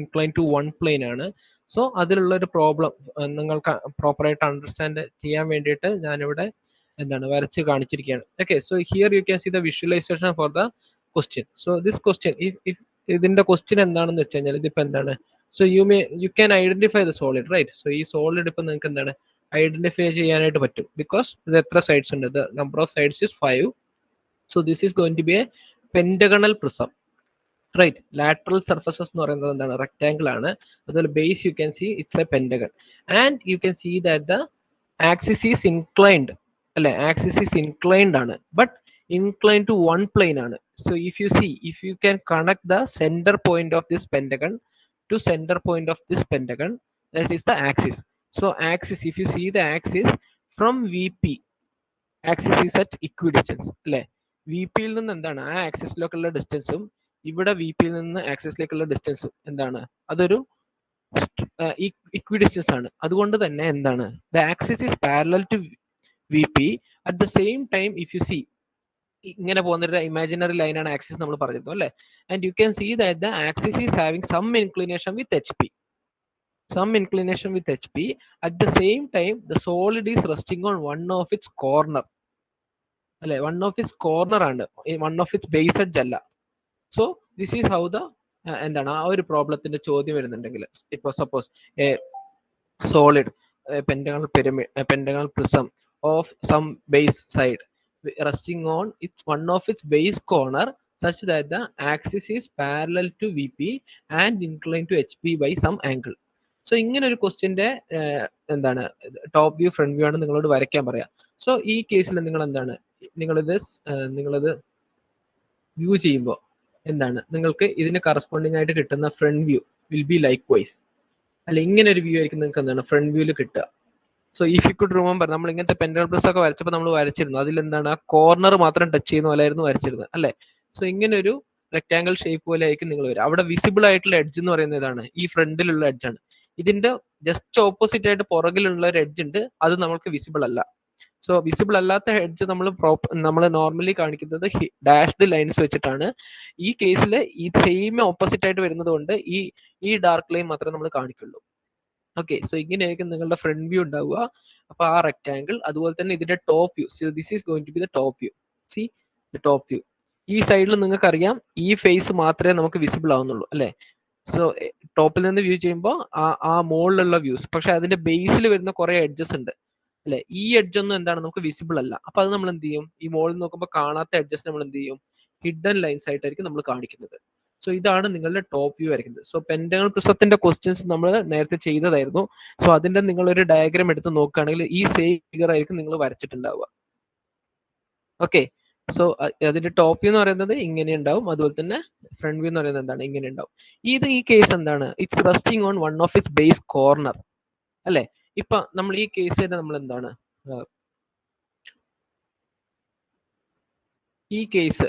Incline to one plain ആണ്. So അതിലുള്ള ഒരു പ്രോബ്ലം നിങ്ങൾക്ക് പ്രോപ്പറായിട്ട് അണ്ടർസ്റ്റാൻഡ് ചെയ്യാൻ വേണ്ടിയിട്ട് ഞാനിവിടെ എന്താണ് വരച്ച് കാണിച്ചിരിക്കുകയാണ്. Okay, so here you can see the visualisation for the question. So this question, if ഇതിന്റെ ക്വസ്റ്റ്യൻ എന്താണെന്ന് വെച്ച് കഴിഞ്ഞാൽ ഇതിപ്പോ എന്താണ്, so you can identify the solid, right? So ഈ സോളിഡ് ഇപ്പൊ നിങ്ങൾക്ക് എന്താണ് ഐഡന്റിഫൈ ചെയ്യാനായിട്ട് പറ്റും, ബിക്കോസ് ഇത് എത്ര സൈഡ്സ് ഉണ്ട്, the number of sides is 5. So this is going to be a pentagonal prism, right? Lateral surfaces എന്ന് പറയുന്നത് എന്താണ്, റെക്ടാംഗിൾ ആണ്. അതുപോലെ base you can see it's a pentagon and you can see that the axis is inclined, അല്ലെ? Axis is inclined ആണ്, but inclined to one plane ആണ്. So if you can connect the center point of this pentagon to center point of this pentagon, that is the axis. So axis, if you see the axis from VP, axis is at equidistance, അല്ലെ? VP യിൽ നിന്ന് എന്താണ് ആ ആക്സിസിലേക്കുള്ള ഡിസ്റ്റൻസും ഇവിടെ VP യിൽ നിന്ന് ആക്സിസിലേക്കുള്ള ഡിസ്റ്റൻസും എന്താണ്, അതൊരു ഇക്വിഡിസ്റ്റൻസ് ആണ്. അതുകൊണ്ട് തന്നെ എന്താണ്, the axis is parallel to VP. at the same time if you see ഇങ്ങനെ പോകുന്ന ഇമാജിനറി ലൈനാണ് ആക്സിസ് നമ്മൾ പറഞ്ഞിരുന്നു, അല്ലെ? And you can see that the axis is having some inclination with HP, at the same time the solid is resting on one of its corner, അല്ലെ? one of its corner ആണ്, one of its base edge അല്ല. So this is how the എന്താണ് ആ ഒരു പ്രോബ്ലത്തിന്റെ ചോദ്യം വരുന്നുണ്ടെങ്കിൽ, ഇപ്പൊ suppose A solid pentagonal prism of some base side resting on one of its base corner such that the axis is parallel to VP and inclined to HP by some angle. So ഇങ്ങനെ ഒരു ക്വസ്റ്റ്യന്റെ എന്താണ് top view front view ആണ് നിങ്ങളോട് വരയ്ക്കാൻ പറയാം. So ഈ കേസിൽ നിങ്ങൾ എന്താണ് നിങ്ങളിത് വ്യൂ ചെയ്യുമ്പോൾ എന്താണ് നിങ്ങൾക്ക് ഇതിന് കറസ്പോണ്ടിങ് ആയിട്ട് കിട്ടുന്ന front view will be likewise, അല്ല? ഇങ്ങനെ ഒരു വ്യൂ ആയിരിക്കും നിങ്ങൾക്ക് എന്താണ് ഫ്രണ്ട് വ്യൂവിൽ കിട്ടുക. So if you could remember, നമ്മൾ ഇങ്ങനത്തെ പെന്റഗൺ പ്രിസം ഒക്കെ വരച്ചപ്പോൾ നമ്മൾ വരച്ചിരുന്നു, അതിലെന്താണ് ആ കോർണർ മാത്രം ടച്ച് ചെയ്യുന്ന പോലെയായിരുന്നു വരച്ചിരുന്നത്, അല്ലെ? സോ ഇങ്ങനെ ഒരു റെക്ടാംഗിൾ ഷേപ്പ് പോലെ ആയിരിക്കും നിങ്ങൾ വരിക. അവിടെ വിസിബിൾ ആയിട്ടുള്ള എഡ്ജ് എന്ന് പറയുന്നത് ഇതാണ്, ഈ ഫ്രണ്ടിലുള്ള എഡ്ജ് ആണ്. ഇതിന്റെ ജസ്റ്റ് ഓപ്പോസിറ്റ് ആയിട്ട് പുറകിലുള്ള ഒരു എഡ്ജ് ഉണ്ട്, അത് നമുക്ക് വിസിബിൾ അല്ല. സോ വിസിബിൾ അല്ലാത്ത എഡ്ജ് നമ്മൾ നോർമലി കാണിക്കുന്നത് ഡാഷ്ഡ് ലൈൻസ് വെച്ചിട്ടാണ്. ഈ കേസിൽ ഈ സെയിം ഓപ്പോസിറ്റ് ആയിട്ട് വരുന്നത് കൊണ്ട് ഈ ഡാർക്ക് ലൈൻ മാത്രമേ നമ്മൾ കാണിക്കുള്ളൂ. ഓക്കെ, സോ ഇങ്ങനെയായിരിക്കും നിങ്ങളുടെ ഫ്രണ്ട് വ്യൂ ഉണ്ടാവുക. അപ്പൊ ആ റെക്ടാംഗിൾ, അതുപോലെ തന്നെ ഇതിന്റെ top view, so this is going to be the top view. See the top view. ഈ സൈഡിൽ നിങ്ങൾക്ക് അറിയാം ഈ ഫേസ് മാത്രമേ നമുക്ക് വിസിബിൾ ആവുന്നുള്ളൂ, അല്ലെ? സോ ടോപ്പിൽ നിന്ന് വ്യൂ ചെയ്യുമ്പോൾ ആ മുകളിലുള്ള വ്യൂസ്, പക്ഷെ അതിന്റെ ബേസിൽ വരുന്ന കുറെ എഡ്ജസ് ഉണ്ട്, അല്ലെ? ഈ എഡ്ജ് ഒന്നും എന്താണ് നമുക്ക് വിസിബിൾ അല്ല. അപ്പൊ അത് നമ്മൾ എന്ത് ചെയ്യും, ഈ മുകളിൽ നോക്കുമ്പോൾ കാണാത്ത എഡ്ജസ് നമ്മൾ എന്ത് ചെയ്യും, ഹിഡൻ ലൈൻസ് ആയിട്ടായിരിക്കും നമ്മൾ കാണിക്കുന്നത്. സോ ഇതാണ് നിങ്ങളുടെ ടോപ്പ് വ്യൂ ആയിരിക്കുന്നത്. സോ പെന്റഗണൽ പ്രിസത്തിന്റെ ക്വസ്റ്റ്യൻസ് നമ്മൾ നേരത്തെ ചെയ്തതായിരുന്നു. സോ അതിന്റെ നിങ്ങളൊരു ഡയഗ്രാം എടുത്ത് നോക്കുകയാണെങ്കിൽ ഈ സെയിം ഫിഗർ ആയിരിക്കും നിങ്ങൾ വരച്ചിട്ടുണ്ടാവുക. ഓക്കെ, സോ അതിന്റെ ടോപ്പ് വ്യൂ എന്ന് പറയുന്നത് ഇങ്ങനെ ഉണ്ടാവും, അതുപോലെ തന്നെ ഫ്രണ്ട് വ്യൂ എന്ന് പറയുന്നത് എന്താണ്, ഇങ്ങനെ ഉണ്ടാവും. ഈ കേസ് എന്താണ്, it's resting on one of its base corner, അല്ലെ? ഇപ്പൊ നമ്മൾ ഈ കേസ് തന്നെ നമ്മൾ എന്താണ് ഈ കേസ്,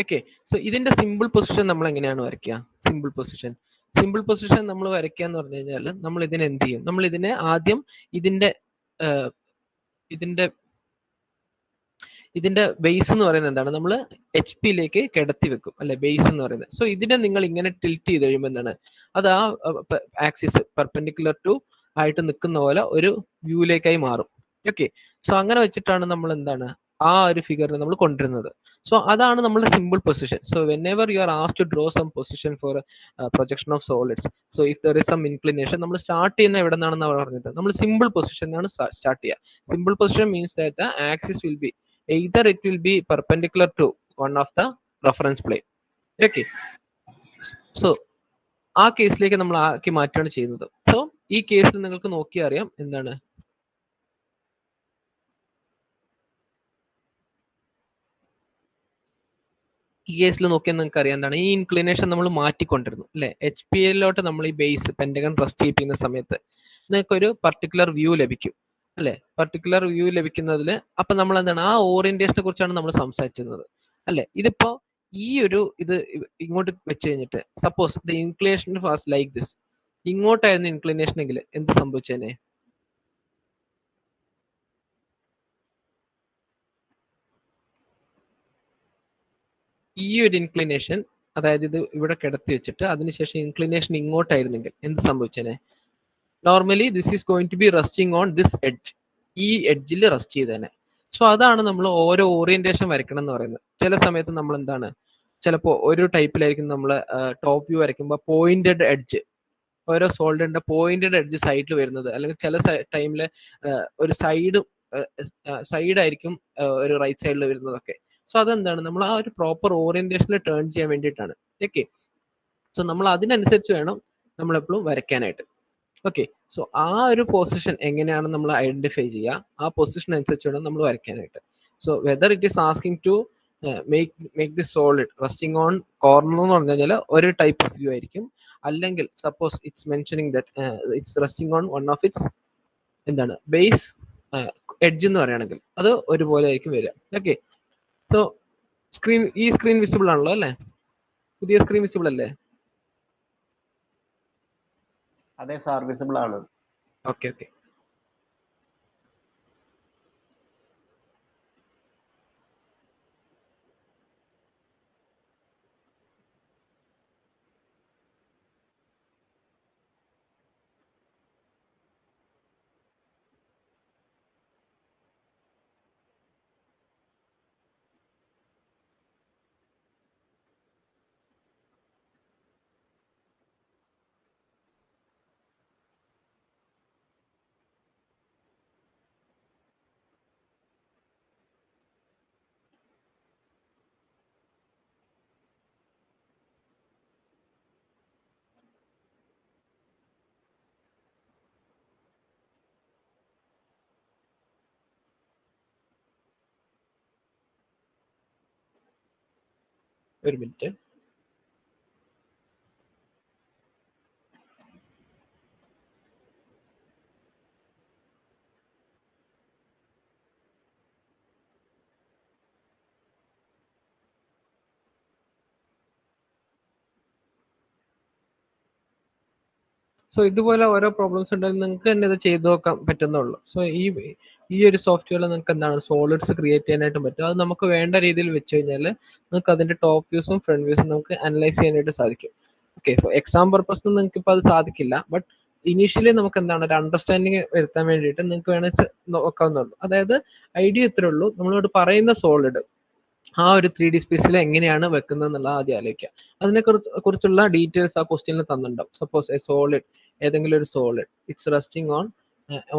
ഓക്കെ. സോ ഇതിന്റെ സിമ്പിൾ പൊസിഷൻ നമ്മൾ എങ്ങനെയാണ് വരയ്ക്കുക? സിമ്പിൾ പൊസിഷൻ നമ്മൾ വരയ്ക്കുക എന്ന് പറഞ്ഞു കഴിഞ്ഞാൽ നമ്മൾ ഇതിനെ എന്ത് ചെയ്യും, നമ്മൾ ഇതിനെ ആദ്യം ഇതിന്റെ ബേസ് എന്ന് പറയുന്നത് എന്താണ്, നമ്മൾ HP യിലേക്ക് കിടത്തി വെക്കും, അല്ലെ? ബേസ് എന്ന് പറയുന്നത്. സോ ഇതിനെ നിങ്ങൾ ഇങ്ങനെ ടിൽറ്റ് ചെയ്ത് കഴിയുമ്പോൾ എന്താണ്, അത് ആ ആക്സിസ് പെർപെൻഡിക്കുലർ ടു ആയിട്ട് നിൽക്കുന്ന പോലെ ഒരു വ്യൂയിലേക്കായി മാറും. ഓക്കെ, സോ അങ്ങനെ വെച്ചിട്ടാണ് നമ്മൾ എന്താണ് ആ ഒരു ഫിഗറിനെ നമ്മൾ കൊണ്ടുവരുന്നത്. സോ അതാണ് നമ്മുടെ simple position. So whenever you are asked to draw some position for projection of solids, so if there is some inclination, നമ്മൾ സ്റ്റാർട്ട് ചെയ്യുന്ന എവിടെ നിന്നാണെന്ന് പറഞ്ഞത്, നമ്മൾ സിമ്പിൾ പൊസിഷൻ ആണ് സ്റ്റാർട്ട് ചെയ്യുക. Simple position means that the axis will be either it will be perpendicular to one of the reference plane. Okay, so ആ കേസിലേക്ക് നമ്മൾ ആക്കി മാറ്റുകയാണ് ചെയ്യുന്നത്. സോ ഈ കേസിൽ നിങ്ങൾക്ക് നോക്കി അറിയാം എന്താണ്, ഈ കേസിൽ നോക്കിയാൽ നിങ്ങൾക്ക് അറിയാം എന്താണ്, ഈ ഇൻക്ലിനേഷൻ നമ്മൾ മാറ്റിക്കൊണ്ടിരുന്നു, അല്ലെ? HP യിലോട്ട് നമ്മൾ ഈ ബേസ് പെന്റഗൺ റെസ്റ്റ് ചെയ്യുന്ന സമയത്ത് നിങ്ങൾക്ക് ഒരു പർട്ടിക്കുലർ വ്യൂ ലഭിക്കും, അല്ലെ? പർട്ടിക്കുലർ വ്യൂ ലഭിക്കുന്നതിൽ അപ്പൊ നമ്മൾ എന്താണ് ആ ഓറിയന്റേഷനെ കുറിച്ചാണ് നമ്മൾ സംസാരിച്ചിരുന്നത്, അല്ലെ? ഇതിപ്പോ ഇത് ഇങ്ങോട്ട് വെച്ച് കഴിഞ്ഞിട്ട് suppose the inclination was like this, ഇങ്ങോട്ടായിരുന്നു ഇൻക്ലിനേഷൻ എങ്കിൽ എന്ത് സംഭവിച്ചേനെ? ഈ ഒരു ഇൻക്ലിനേഷൻ അതായത് ഇത് ഇവിടെ കിടത്തി വെച്ചിട്ട് അതിനുശേഷം ഇൻക്ലിനേഷൻ ഇങ്ങോട്ടായിരുന്നെങ്കിൽ എന്ത് സംഭവിച്ചേനെ? Normally this is going to be resting on this edge, ഈ എഡ്ജിൽ റെസ്റ്റ് ചെയ്തേനെ. സോ അതാണ് നമ്മൾ ഓരോ ഓറിയന്റേഷൻ വരയ്ക്കണം എന്ന് പറയുന്നത്. ചില സമയത്ത് നമ്മൾ എന്താണ്, ചിലപ്പോൾ ഒരു ടൈപ്പിലായിരിക്കും നമ്മൾ ടോപ്പ് വ്യൂ വരയ്ക്കുമ്പോൾ പോയിന്റഡ് എഡ്ജ്, ഓരോ സോൾഡറിന്റെ പോയിന്റഡ് എഡ്ജ് സൈഡിൽ വരുന്നത്, അല്ലെങ്കിൽ ചില ടൈമിൽ ഒരു സൈഡായിരിക്കും ഒരു റൈറ്റ് സൈഡിൽ വരുന്നതൊക്കെ. സോ അതെന്താണ്, നമ്മൾ ആ ഒരു പ്രോപ്പർ ഓറിയന്റേഷനിൽ ടേൺ ചെയ്യാൻ വേണ്ടിയിട്ടാണ്. ഓക്കെ, സോ നമ്മൾ അതിനനുസരിച്ച് വേണം നമ്മളെപ്പോഴും വരയ്ക്കാനായിട്ട്. ഓക്കെ, സോ ആ ഒരു പൊസിഷൻ എങ്ങനെയാണ് നമ്മൾ ഐഡന്റിഫൈ ചെയ്യുക, ആ പൊസിഷൻ അനുസരിച്ച് വേണം നമ്മൾ വരയ്ക്കാനായിട്ട്. So whether it is asking to make this solid resting on corner എന്ന് പറഞ്ഞു കഴിഞ്ഞാൽ ഒരു ടൈപ്പ് ഓഫ് വ്യൂ ആയിരിക്കും. അല്ലെങ്കിൽ suppose it's mentioning that it's resting on one of its എന്താണ് ബേസ് എഡ്ജ് എന്ന് പറയുകയാണെങ്കിൽ അത് ഒരുപോലെ ആയിരിക്കും വരിക. ഓക്കെ, സോ ഈ സ്ക്രീൻ വിസിബിൾ ആണല്ലോ അല്ലേ? പുതിയ സ്ക്രീൻ വിസിബിൾ അല്ലേ? അതെ സാർ, വിസിബിൾ ആണ്. ഓക്കെ ഓക്കെ, ഒരു മിനിറ്റ്. സോ ഇതുപോലെ ഓരോ പ്രോബ്ലംസ് ഉണ്ടെങ്കിൽ നിങ്ങൾക്ക് തന്നെ ഇത് ചെയ്ത് നോക്കാൻ പറ്റുന്നുള്ളൂ. സോ ഈ ഒരു സോഫ്റ്റ്വെയറിൽ നിങ്ങൾക്ക് എന്താണ് സോളിഡ്സ് ക്രിയേറ്റ് ചെയ്യാനായിട്ടും പറ്റും. അത് നമുക്ക് വേണ്ട രീതിയിൽ വെച്ച് കഴിഞ്ഞാൽ നിങ്ങൾക്ക് അതിന്റെ ടോപ്പ് വ്യൂസും ഫ്രണ്ട് വ്യൂസും നമുക്ക് അനലൈസ് ചെയ്യാനായിട്ട് സാധിക്കും. ഓക്കെ, ഫോർ എക്സാം പർപ്പസിന് നിങ്ങൾക്ക് ഇപ്പോൾ അത് സാധിക്കില്ല, ബട്ട് ഇനീഷ്യലി നമുക്ക് എന്താണ് ഒരു അണ്ടർസ്റ്റാൻഡിങ് വരുത്താൻ വേണ്ടിയിട്ട് നിങ്ങൾക്ക് വേണമെങ്കിൽ നോക്കാവുന്നുള്ളൂ. അതായത് ഐഡിയ ഇത്രേ ഉള്ളൂ, നമ്മളോട് പറയുന്ന സോളിഡ് ആ ഒരു 3D സ്പേസിൽ എങ്ങനെയാണ് വെക്കുന്നത് എന്നുള്ളത് ആദ്യം ആലോചിക്കുക. അതിനെ കുറിച്ചുള്ള ഡീറ്റെയിൽസ് ആ ക്വസ്റ്റ്യനിൽ തന്നിട്ടുണ്ടാവും. സപ്പോസ് എ സോളിഡ്, ഏതെങ്കിലും ഒരു solid it's resting on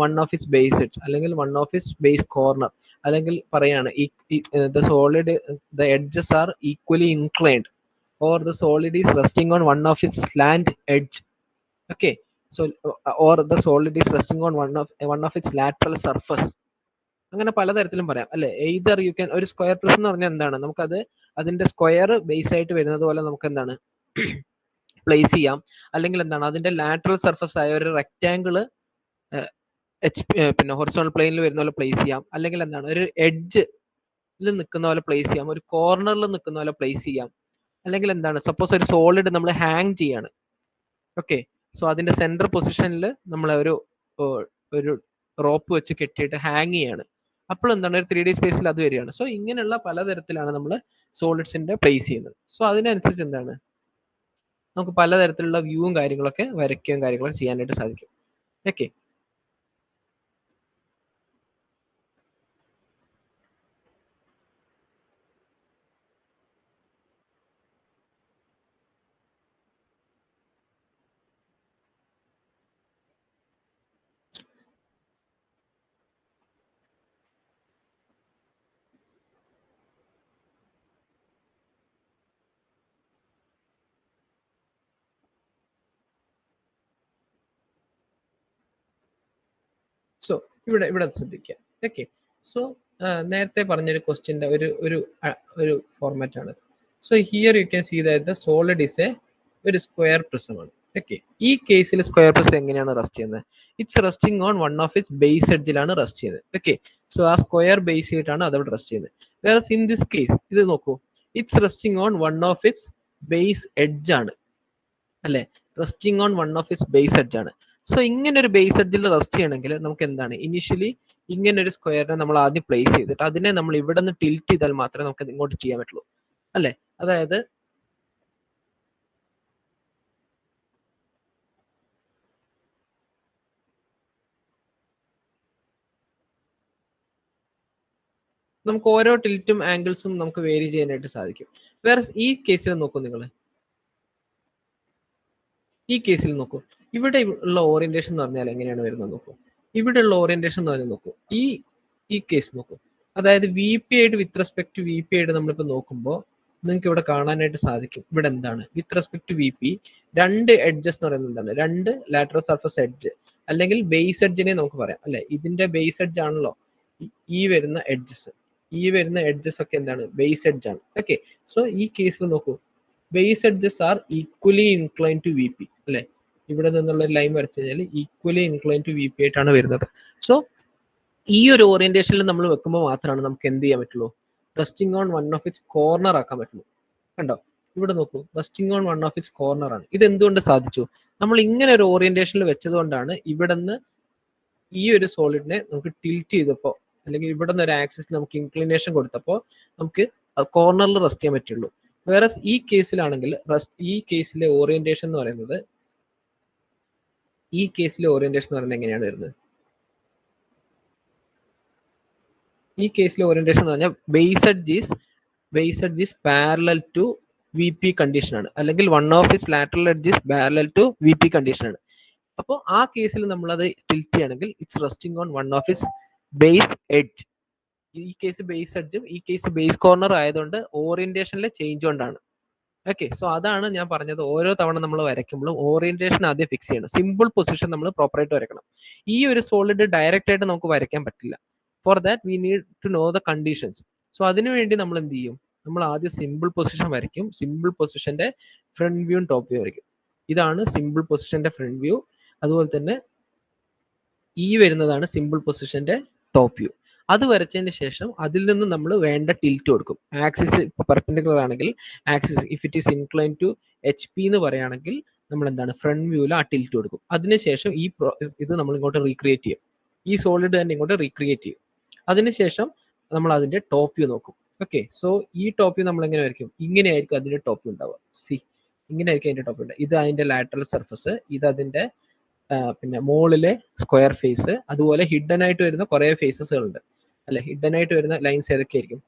one of its base edge അല്ലെങ്കിൽ one of its base corner, അല്ലെങ്കിൽ പറയാണ് the solid the edges are equally inclined or the solid is resting on one of its slant edge. Okay, so or the solid is resting on one of its lateral surface. അങ്ങനെ പലതരത്തിലും പറയാം അല്ലെ. Either you can, ഒരു square prism എന്ന് പറഞ്ഞാൽ എന്താണ്, നമുക്കത് അതിന്റെ സ്ക്വയർ ബേസ് ആയിട്ട് വരുന്നത് പോലെ നമുക്ക് എന്താണ് പ്ലേസ് ചെയ്യാം. അല്ലെങ്കിൽ എന്താണ് അതിന്റെ ലാറ്ററൽ സർഫസ് ആയ ഒരു റെക്റ്റാങ്കിള് പിന്നെ ഹൊറിസോണ്ടൽ പ്ലെയിനിൽ വരുന്ന പോലെ പ്ലേസ് ചെയ്യാം. അല്ലെങ്കിൽ എന്താണ് ഒരു എഡ്ജിൽ നിൽക്കുന്ന പോലെ പ്ലേസ് ചെയ്യാം, ഒരു കോർണറിൽ നിൽക്കുന്ന പോലെ പ്ലേസ് ചെയ്യാം. അല്ലെങ്കിൽ എന്താണ് സപ്പോസ് ഒരു സോളിഡ് നമ്മൾ ഹാങ് ചെയ്യാണ്. ഓക്കെ, സോ അതിന്റെ സെന്റർ പൊസിഷനിൽ നമ്മൾ ഒരു റോപ്പ് വെച്ച് കെട്ടിയിട്ട് ഹാങ് ചെയ്യാണ്. അപ്പോൾ എന്താണ് ഒരു 3D സ്പേസിൽ അത് വരികയാണ്. സോ ഇങ്ങനെയുള്ള പലതരത്തിലാണ് നമ്മൾ സോളിഡ്സിന്റെ പ്ലേസ് ചെയ്യുന്നത്. സോ അതിനനുസരിച്ച് എന്താണ് നമുക്ക് പലതരത്തിലുള്ള വ്യൂവും കാര്യങ്ങളൊക്കെ വരയ്ക്കുകയും കാര്യങ്ങളൊക്കെ ചെയ്യാനായിട്ട് സാധിക്കും. ഓക്കെ, സോ ഇവിടെ ശ്രദ്ധിക്കുക. ഓക്കെ, സോ നേരത്തെ പറഞ്ഞൊരു ക്വസ്റ്റ്യൻ്റെ ഒരു ഫോർമാറ്റ് ആണ്. So here you can see that the solid is ഒരു സ്ക്വയർ പ്രിസമാണ്. ഓക്കെ, ഈ കേസിൽ സ്ക്വയർ പ്രിസം എങ്ങനെയാണ് റെസ്റ്റ് ചെയ്യുന്നത്? It's resting on one of its base എഡ്ജിലാണ് റെസ്റ്റ് ചെയ്യുന്നത്. ഓക്കെ, സോ ആ സ്ക്വയർ ബേസ് ചെയ്തിട്ടാണ് അതവിടെ റെസ്റ്റ് ചെയ്യുന്നത്. വേറെ ഇൻ ദിസ് കേസ് ഇത് നോക്കൂ, it's resting on one of its base edge ആണ് അല്ലെ, resting on one of its base edge ആണ്. സോ ഇങ്ങനെ ഒരു ബേസ് എഡ്ജിൽ റെസ്റ്റ് ചെയ്യണമെങ്കിൽ നമുക്ക് എന്താണ് ഇനിഷ്യലി ഇങ്ങനെ ഒരു സ്ക്വയറിനെ നമ്മൾ ആദ്യം പ്ലേസ് ചെയ്തിട്ട് അതിനെ നമ്മൾ ഇവിടെ നിന്ന് ടിൽറ്റ് ചെയ്താൽ മാത്രമേ നമുക്ക് ഇങ്ങോട്ട് ചെയ്യാൻ പറ്റുള്ളൂ അല്ലെ. അതായത് നമുക്ക് ഓരോ ടിൽറ്റും ആംഗിൾസും നമുക്ക് വേരി ചെയ്യാനായിട്ട് സാധിക്കും. വേറെ ഈ കേസിൽ നോക്കൂ, നിങ്ങൾ ഈ കേസിൽ നോക്കൂ, ഇവിടെ ഉള്ള ഓറിയന്റേഷൻ എന്ന് പറഞ്ഞാൽ എങ്ങനെയാണ് വരുന്നത് നോക്കൂ. ഇവിടെ ഉള്ള ഓറിയന്റേഷൻ എന്ന് പറഞ്ഞാൽ നോക്കൂ, ഈ കേസ് നോക്കൂ. അതായത് വി പി ആയിട്ട് with respect to V P ആയിട്ട് നമ്മളിപ്പോൾ നോക്കുമ്പോൾ നിങ്ങൾക്ക് ഇവിടെ കാണാനായിട്ട് സാധിക്കും. ഇവിടെ എന്താണ് with respect to V P, രണ്ട് എഡ്ജസ് എന്ന് പറയുന്നത് എന്താണ്, രണ്ട് ലാറ്ററൽ സർഫസ് എഡ്ജ് അല്ലെങ്കിൽ ബേസ് എഡ്ജിനെ നമുക്ക് പറയാം അല്ലെ. ഇതിന്റെ ബേസ് എഡ്ജ് ആണല്ലോ ഈ വരുന്ന എഡ്ജസ്. ഈ വരുന്ന എഡ്ജസ് ഒക്കെ എന്താണ്, ബേസ് എഡ്ജ് ആണ്. ഓക്കെ, സോ ഈ കേസിൽ നോക്കൂ, base edges are equally incline to V P അല്ലെ. ഇവിടെ നിന്നുള്ള ലൈൻ വരച്ചു കഴിഞ്ഞാൽ equally incline to V P ആയിട്ടാണ് വരുന്നത്. സോ ഈ ഒരു ഓറിയന്റേഷനിൽ നമ്മൾ വെക്കുമ്പോൾ മാത്രമാണ് നമുക്ക് എന്ത് ചെയ്യാൻ പറ്റുള്ളൂ, resting on one of it's corner ആക്കാൻ പറ്റുള്ളൂ. കണ്ടോ, ഇവിടെ നോക്കൂ, resting on one of it's corner ആണ്. ഇത് എന്തുകൊണ്ട് സാധിച്ചു, നമ്മൾ ഇങ്ങനെ ഒരു ഓറിയന്റേഷനിൽ വെച്ചത് കൊണ്ടാണ്. ഇവിടെ നിന്ന് ഈ ഒരു സോളിഡിനെ നമുക്ക് ടിൽറ്റ് ചെയ്തപ്പോൾ അല്ലെങ്കിൽ ഇവിടെ നിന്ന് ഒരു ആക്സിസിൽ നമുക്ക് ഇൻക്ലിനേഷൻ കൊടുത്തപ്പോൾ നമുക്ക് കോർണറിൽ റെസ്റ്റ് ചെയ്യാൻ പറ്റുള്ളൂ. വേറെ ഈ കേസിലാണെങ്കിൽ ഈ കേസിലെ ഓറിയന്റേഷൻ എന്ന് പറയുന്നത് എങ്ങനെയാണ് വരുന്നത്, ഈ കേസിലെ ഓറിയന്റേഷൻ എന്ന് പറഞ്ഞാൽ base edge is parallel to V P condition ആണ്, അല്ലെങ്കിൽ one of its lateral edge is parallel to V P condition ആണ്. അപ്പോൾ ആ കേസിൽ നമ്മളത് ടിൽറ്റ് ചെയ്യണമെങ്കിൽ it's resting on one of its base edge. ഈ കേസ് ബേസ് എഡ്ജും ഈ കേസ് ബേസ് കോർണർ ആയതുകൊണ്ട് ഓറിയന്റേഷനിലെ ചേഞ്ച് കൊണ്ടാണ്. ഓക്കെ, സോ അതാണ് ഞാൻ പറഞ്ഞത്, ഓരോ തവണ നമ്മൾ വരയ്ക്കുമ്പോഴും ഓറിയന്റേഷൻ ആദ്യം ഫിക്സ് ചെയ്യണം. സിമ്പിൾ പൊസിഷൻ നമ്മൾ പ്രോപ്പറായിട്ട് വരയ്ക്കണം. ഈ ഒരു സോളിഡ് ഡയറക്റ്റ് ആയിട്ട് നമുക്ക് വരയ്ക്കാൻ പറ്റില്ല. For that we need to know the conditions. So അതിനുവേണ്ടി നമ്മൾ എന്ത് ചെയ്യും, നമ്മൾ ആദ്യം സിമ്പിൾ പൊസിഷൻ വരയ്ക്കും. സിമ്പിൾ പൊസിഷന്റെ ഫ്രണ്ട് വ്യൂവും ടോപ്പ് വ്യൂ വരയ്ക്കും. ഇതാണ് സിമ്പിൾ പൊസിഷന്റെ ഫ്രണ്ട് വ്യൂ. അതുപോലെ തന്നെ ഈ വരുന്നതാണ് സിമ്പിൾ പൊസിഷന്റെ ടോപ്പ് വ്യൂ. അത് വരച്ചതിന് ശേഷം അതിൽ നിന്ന് നമ്മൾ വേണ്ട ടിൽറ്റ് കൊടുക്കും. ആക്സിസ് പെർപെൻഡിക്കുലർ ആണെങ്കിൽ axis if it is incline to H P എന്ന് പറയുകയാണെങ്കിൽ നമ്മൾ എന്താണ് ഫ്രണ്ട് വ്യൂവിൽ ആ ടിൽറ്റ് കൊടുക്കും. അതിനുശേഷം ഇത് നമ്മൾ ഇങ്ങോട്ട് റീക്രിയേറ്റ് ചെയ്യും. ഈ സോളിഡ് തന്നെ ഇങ്ങോട്ട് റീക്രിയേറ്റ് ചെയ്യും. അതിനുശേഷം നമ്മൾ അതിന്റെ ടോപ്പ് വ്യൂ നോക്കും. ഓക്കെ, സോ ഈ ടോപ്പ് വ്യൂ നമ്മൾ എങ്ങനെ വരയ്ക്കും, ഇങ്ങനെയായിരിക്കും അതിന്റെ ടോപ്പ് വ്യൂ ഉണ്ടാവുക. ഇങ്ങനെ ആയിരിക്കും അതിന്റെ ടോപ്പ് വ്യൂ ഉണ്ടാവുക. ഇത് അതിന്റെ ലാറ്ററൽ സർഫസ്, ഇത് അതിന്റെ പിന്നെ മുകളിലെ സ്ക്വയർ ഫേസ്. അതുപോലെ ഹിഡൻ ആയിട്ട് വരുന്ന കുറെ ഫേസസുകൾ ഉണ്ട് അല്ലെ. ഹിഡൻ ആയിട്ട് വരുന്ന ലൈൻസ് ഏതൊക്കെയായിരിക്കും,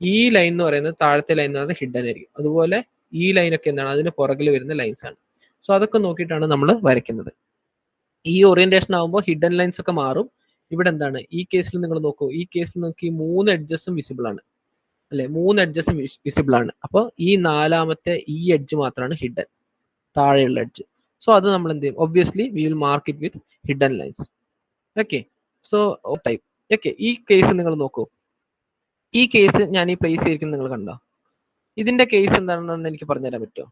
ഈ ലൈൻ എന്ന് പറയുന്നത് താഴത്തെ ലൈൻ എന്ന് പറയുന്നത് ഹിഡൻ ആയിരിക്കും. അതുപോലെ ഈ ലൈനൊക്കെ എന്താണ്, അതിന് പുറകിൽ വരുന്ന ലൈൻസ് ആണ്. സോ അതൊക്കെ നോക്കിയിട്ടാണ് നമ്മൾ വരയ്ക്കുന്നത്. ഈ ഓറിയന്റേഷൻ ആകുമ്പോൾ ഹിഡൻ ലൈൻസ് ഒക്കെ മാറും. ഇവിടെ എന്താണ്, ഈ കേസിൽ നിങ്ങൾ നോക്കൂ, ഈ കേസിൽ നിങ്ങൾക്ക് ഈ 3 എഡ്ജസും വിസിബിൾ ആണ് അല്ലെ, 3 എഡ്ജസും വിസിബിൾ ആണ്. അപ്പോൾ ഈ നാലാമത്തെ ഈ എഡ്ജ് മാത്രമാണ് ഹിഡൻ, താഴെയുള്ള എഡ്ജ്. സോ അത് നമ്മൾ എന്ത് ചെയ്യും, obviously we will mark it with hidden lines. Okay, so type. Okay, ഈ കേസ് നിങ്ങൾ നോക്കൂ, ഈ കേസ് ഞാൻ ഈ പ്ലേസ് ചെയ്തിരിക്കുന്നത് നിങ്ങൾ കണ്ടോ. ഇതിന്റെ കേസ് എന്താണെന്ന് എനിക്ക് പറഞ്ഞുതരാൻ പറ്റുമോ?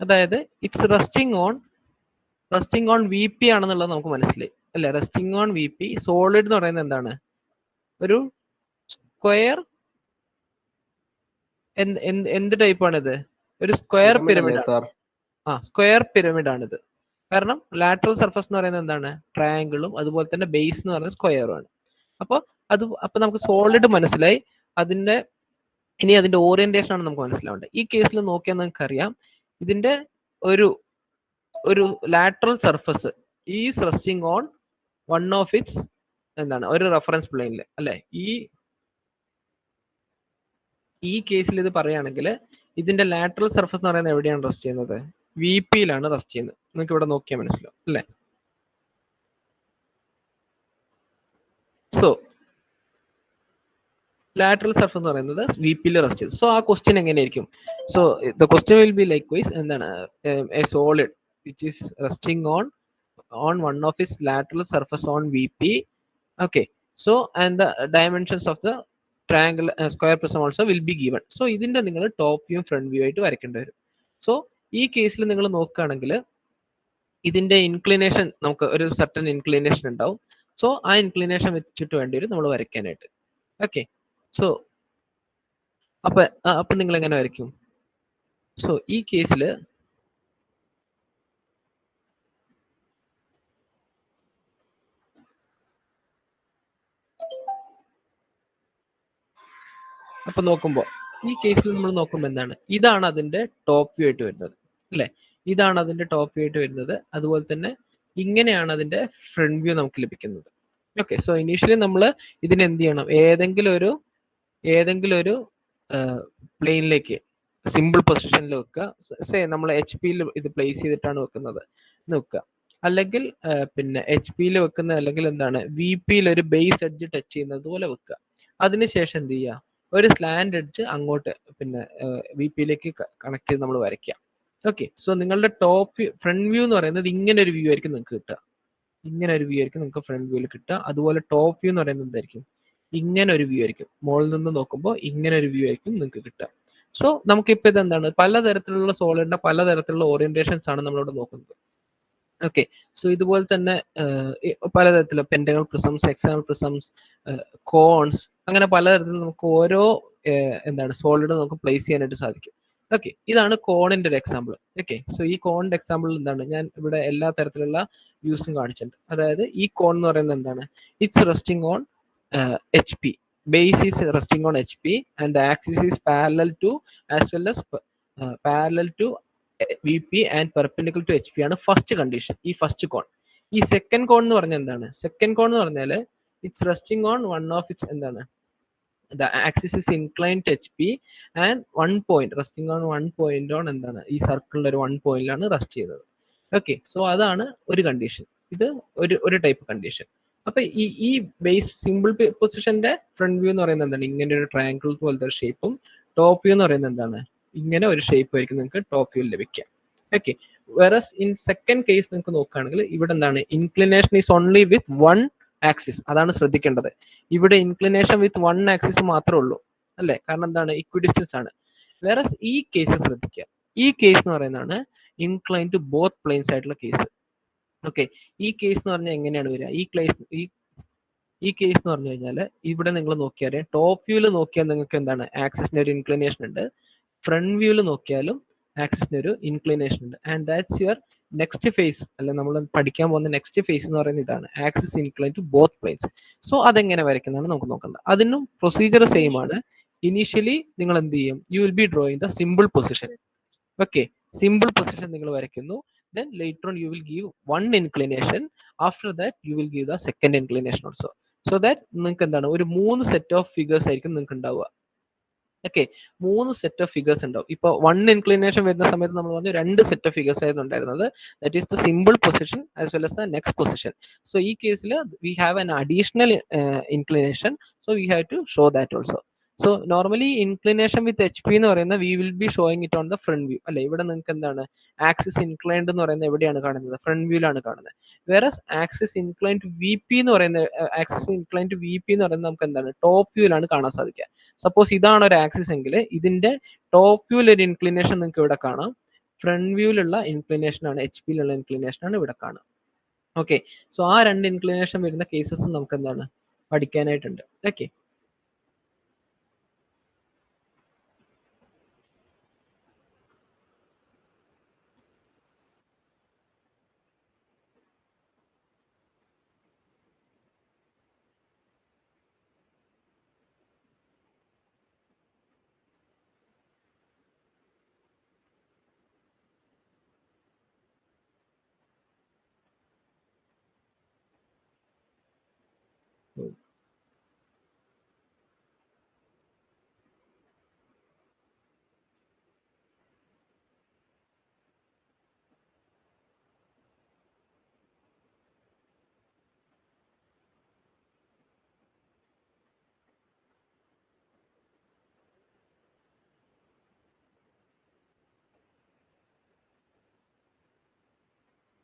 അതായത് it's resting on V P ആണെന്നുള്ളത് നമുക്ക് മനസ്സിലായി അല്ലെ. Resting on V P. Solid എന്ന് പറയുന്നത് എന്താണ്, ഒരു സ്ക്വയർ, എന്ത് ടൈപ്പ് ആണിത്, ഒരു സ്ക്വയർ പിരമിഡ്. സ്ക്വയർ പിരമിഡ് ആണിത്. കാരണം ലാറ്ററൽ സർഫസ് എന്ന് പറയുന്നത് എന്താണ്, ട്രയാങ്കിളും അതുപോലെ തന്നെ ബേസ് എന്ന് പറയുന്നത് സ്ക്വയറും ആണ്. അപ്പൊ നമുക്ക് സോളിഡ് മനസ്സിലായി. ഇനി അതിന്റെ ഓറിയന്റേഷൻ ആണ് നമുക്ക് മനസ്സിലാവേണ്ടത്. ഈ കേസിൽ നോക്കിയാൽ നിങ്ങൾക്ക് അറിയാം, ഇതിന്റെ ഒരു lateral surface is resting on one of its എന്താണ്, ഒരു റെഫറൻസ് പ്ലെയിനിൽ അല്ലെ. ഈ കേസിൽ ഇത് പറയുകയാണെങ്കിൽ ഇതിന്റെ ലാറ്ററൽ സർഫസ് എന്ന് പറയുന്നത് എവിടെയാണ് റെസ്റ്റ് ചെയ്യുന്നത്, വി പിയിലാണ് റെസ്റ്റ് ചെയ്യുന്നത്. നിങ്ങൾക്ക് ഇവിടെ നോക്കിയാൽ മനസ്സിലാവും അല്ലെ. സോ ലാറ്ററൽ സർഫസ് എന്ന് പറയുന്നത് വി പിയിൽ റെസ്റ്റ് ചെയ്തു. സോ ആ ക്വസ്റ്റ്യൻ എങ്ങനെയായിരിക്കും, so the question will be likewise എന്താണ്, a solid which is resting on one of its lateral surface on VP. Okay, so and the dimensions of the triangle square prism also will be given. So ഇതിന്റെ നിങ്ങൾ top view front view ആയിട്ട് വരയ്ക്കേണ്ടി വരും. So ഈ കേസിൽ നിങ്ങൾ നോക്കുകയാണെങ്കിൽ ഇതിന്റെ inclination നമുക്ക് ഒരു സർട്ടൻ ഇൻക്ലിനേഷൻ ഉണ്ടാവും. സോ ആ ഇൻക്ലിനേഷൻ വെച്ചിട്ട് വേണ്ടി വരും നമ്മൾ വരയ്ക്കാനായിട്ട്. ഓക്കെ, സോ അപ്പൊ നിങ്ങൾ എങ്ങനെ വരയ്ക്കും? സോ ഈ കേസിൽ അപ്പൊ നോക്കുമ്പോൾ ഈ കേസിൽ നമ്മൾ നോക്കുമ്പോൾ എന്താണ്, ഇതാണ് അതിന്റെ ടോപ്പ് വ്യൂ ആയിട്ട് വരുന്നത് അല്ലെ. ഇതാണ് അതിന്റെ ടോപ്പ് വ്യൂ ആയിട്ട് വരുന്നത്. അതുപോലെ തന്നെ ഇങ്ങനെയാണ് അതിന്റെ ഫ്രണ്ട് വ്യൂ നമുക്ക് ലഭിക്കുന്നത്. ഓക്കെ, സോ ഇനീഷ്യലി നമ്മൾ ഇതിന് എന്ത് ചെയ്യണം, ഏതെങ്കിലും ഒരു പ്ലെയിനിലേക്ക് സിമ്പിൾ പൊസിഷനിൽ വെക്കുക. സേ നമ്മൾ എച്ച് പിയിൽ ഇത് പ്ലേസ് ചെയ്തിട്ടാണ് വെക്കുന്നത് എന്ന് വെക്കുക. അല്ലെങ്കിൽ പിന്നെ എച്ച് പിയിൽ വെക്കുന്ന, അല്ലെങ്കിൽ എന്താണ് വി പിയിൽ ഒരു ബേസ് എഡ്ജ് ടച്ച് ചെയ്യുന്നത് പോലെ വെക്കുക. അതിനുശേഷം എന്ത് ചെയ്യുക, ഒരു സ്ലാൻഡ് എഡ്ജ് അങ്ങോട്ട് പിന്നെ വി പിയിലേക്ക് കണക്ട് ചെയ്ത് നമ്മൾ വരയ്ക്കുക. ഓക്കെ, സോ നിങ്ങളുടെ ടോപ്പ് ഫ്രണ്ട് വ്യൂ എന്ന് പറയുന്നത് ഇങ്ങനെ ഒരു വ്യൂ ആയിരിക്കും നിങ്ങൾക്ക് കിട്ടുക. ഇങ്ങനെ ഒരു വ്യൂ ആയിരിക്കും നിങ്ങൾക്ക് ഫ്രണ്ട് വ്യൂവിൽ കിട്ടുക. അതുപോലെ ടോപ്പ് വ്യൂ എന്ന് പറയുന്നത് എന്തായിരിക്കും, ഇങ്ങനെ ഒരു വ്യൂ ആയിരിക്കും. മുകളിൽ നിന്ന് നോക്കുമ്പോൾ ഇങ്ങനെ ഒരു വ്യൂ ആയിരിക്കും നിങ്ങൾക്ക് കിട്ടുക. സോ നമുക്കിപ്പോൾ ഇത് എന്താണ്, പലതരത്തിലുള്ള സോളിഡിന്റെ പലതരത്തിലുള്ള ഓറിയന്റേഷൻസ് ആണ് നമ്മളിവിടെ നോക്കുന്നത്. ഓക്കെ, സോ ഇതുപോലെ തന്നെ പലതരത്തിലുള്ള pentagon prisms, hexagonal prisms, cones, അങ്ങനെ പലതരത്തിൽ നമുക്ക് ഓരോ എന്താണ് സോളിഡ് നമുക്ക് പ്ലേസ് ചെയ്യാനായിട്ട് സാധിക്കും. ഓക്കെ, ഇതാണ് കോണിന്റെ ഒരു എക്സാമ്പിൾ. ഓക്കെ, സോ ഈ കോണിന്റെ എക്സാമ്പിൾ എന്താണ്, ഞാൻ ഇവിടെ എല്ലാ തരത്തിലുള്ള വ്യൂസും കാണിച്ചിട്ടുണ്ട്. അതായത് ഈ കോൺ എന്ന് പറയുന്നത് എന്താണ്, it's resting on H P, base is resting on H P and the axis is parallel to as well as parallel to V P and perpendicular to H P ആണ് ഫസ്റ്റ് കണ്ടീഷൻ, ഈ first cone. ഈ second കോൺ എന്ന് പറഞ്ഞാൽ എന്താണ്, second കോൺ എന്ന് പറഞ്ഞാൽ it's resting on one of its എന്താണ്, the axis is inclined to HP and one point resting on one point on എന്താണ്, ഈ സർക്കിളിൽ ഒരു വൺ പോയിന്റിലാണ് റെസ്റ്റ് ചെയ്തത്. ഓക്കെ, സോ അതാണ് ഒരു കണ്ടീഷൻ. ഇത് ഒരു ടൈപ്പ് കണ്ടീഷൻ. അപ്പൊ ഈ ബേസ് സിമ്പിൾ പൊസിഷന്റെ ഫ്രണ്ട് വ്യൂ എന്ന് പറയുന്നത് എന്താണ്, ഇങ്ങനെ ഒരു ട്രയാങ്കിൾ പോലത്തെ ഒരു ഷേപ്പും, ടോപ്പ് വ്യൂ എന്ന് പറയുന്നത് എന്താണ്, ഇങ്ങനെ ഒരു ഷേപ്പ് ആയിരിക്കും നിങ്ങൾക്ക് ടോപ്പ് വ്യൂ ലഭിക്കുക. Okay, versus in second case നിങ്ങൾക്ക് നോക്കുകയാണെങ്കിൽ ഇവിടെ എന്താണ്, inclination is only with one axis. അതാണ് ശ്രദ്ധിക്കേണ്ടത്. ഇവിടെ ഇൻക്ലിനേഷൻ വിത്ത് വൺ ആക്സിസ് മാത്രമേ ഉള്ളൂ, അല്ലേ? കാരണം എന്താണ്, ഇക്വിഡിസ്റ്റൻസ് ആണ്. വേറെ ഈ കേസ് ശ്രദ്ധിക്കുക, ഈ കേസ് എന്ന് പറയുന്നതാണ് ഇൻക്ലൈൻ ടു ബോത്ത് പ്ലെയിൻസ് ആയിട്ടുള്ള കേസ്. ഓക്കെ, ഈ കേസ് എന്ന് പറഞ്ഞാൽ എങ്ങനെയാണ് വരിക, ഈ കേസ് എന്ന് പറഞ്ഞു കഴിഞ്ഞാൽ ഇവിടെ നിങ്ങൾ നോക്കിയാൽ ടോപ്പ് വ്യൂവിൽ നോക്കിയാൽ നിങ്ങൾക്ക് എന്താണ്, ആക്സിസിന് ഒരു ഇൻക്ലിനേഷൻ ഉണ്ട്. ഫ്രണ്ട് വ്യൂവിൽ നോക്കിയാലും ആക്സിസിന് ഒരു ഇൻക്ലിനേഷൻ ഉണ്ട്. And that's your next phase, അല്ലെ നമ്മൾ പഠിക്കാൻ പോകുന്ന നെക്സ്റ്റ് ഫേസ് എന്ന് പറയുന്നത് ഇതാണ്, axis incline to both planes. So അതെങ്ങനെ വരയ്ക്കുന്നതാണ് നമുക്ക് നോക്കേണ്ടത്. അതിനും പ്രൊസീജിയർ സെയിം ആണ്. ഇനീഷ്യലി നിങ്ങൾ എന്ത് ചെയ്യും, you will be drawing the simple position. Okay, simple position നിങ്ങൾ വരയ്ക്കുന്നു. then later on you will give one inclination, after that you will give the second inclination also, so that നിങ്ങൾക്ക് എന്താണ്, ഒരു 3 set of figures ആയിരിക്കും നിങ്ങൾക്ക് ഉണ്ടാവുക. Okay, 3 set of figures ഉണ്ടാവും. ഇപ്പോൾ 1 ഇൻക്ലിനേഷൻ വരുന്ന സമയത്ത് നമ്മൾ പറഞ്ഞു 2 സെറ്റ് ഓഫ് ഫിഗേഴ്സ് ആയിരുന്നു ഉണ്ടായിരുന്നത്. That is the simple position as well as the next position. So ഈ കേസിൽ we have an additional inclination, so we have to show that also. So normally inclination with H P എന്ന് പറയുന്നത് we will be showing it on the front view, അല്ലെ? ഇവിടെ നിങ്ങൾക്ക് എന്താണ്, axis inclined എന്ന് പറയുന്നത് എവിടെയാണ് കാണുന്നത്, ഫ്രണ്ട് വ്യൂലാണ് കാണുന്നത്. വേറെ axis incline to V P എന്ന് പറയുന്നത്, നമുക്ക് എന്താണ്, ടോപ്പ് വ്യൂലാണ് കാണാൻ സാധിക്കുക. സപ്പോസ് ഇതാണ് ഒരു ആക്സിസ് എങ്കിൽ ഇതിന്റെ ടോപ്പ് വ്യൂവിൽ ഒരു ഇൻക്ലിനേഷൻ നിങ്ങൾക്ക് ഇവിടെ കാണാം. ഫ്രണ്ട് വ്യൂവിലുള്ള ഇൻക്ലിനേഷൻ ആണ്, എച്ച് പിയിലുള്ള ഇൻക്ലിനേഷൻ ആണ് ഇവിടെ കാണാം. ഓക്കെ, സോ ആ 2 ഇൻക്ലിനേഷൻ വരുന്ന കേസസ് നമുക്ക് എന്താണ് പഠിക്കാനായിട്ടുണ്ട്. ഓക്കെ,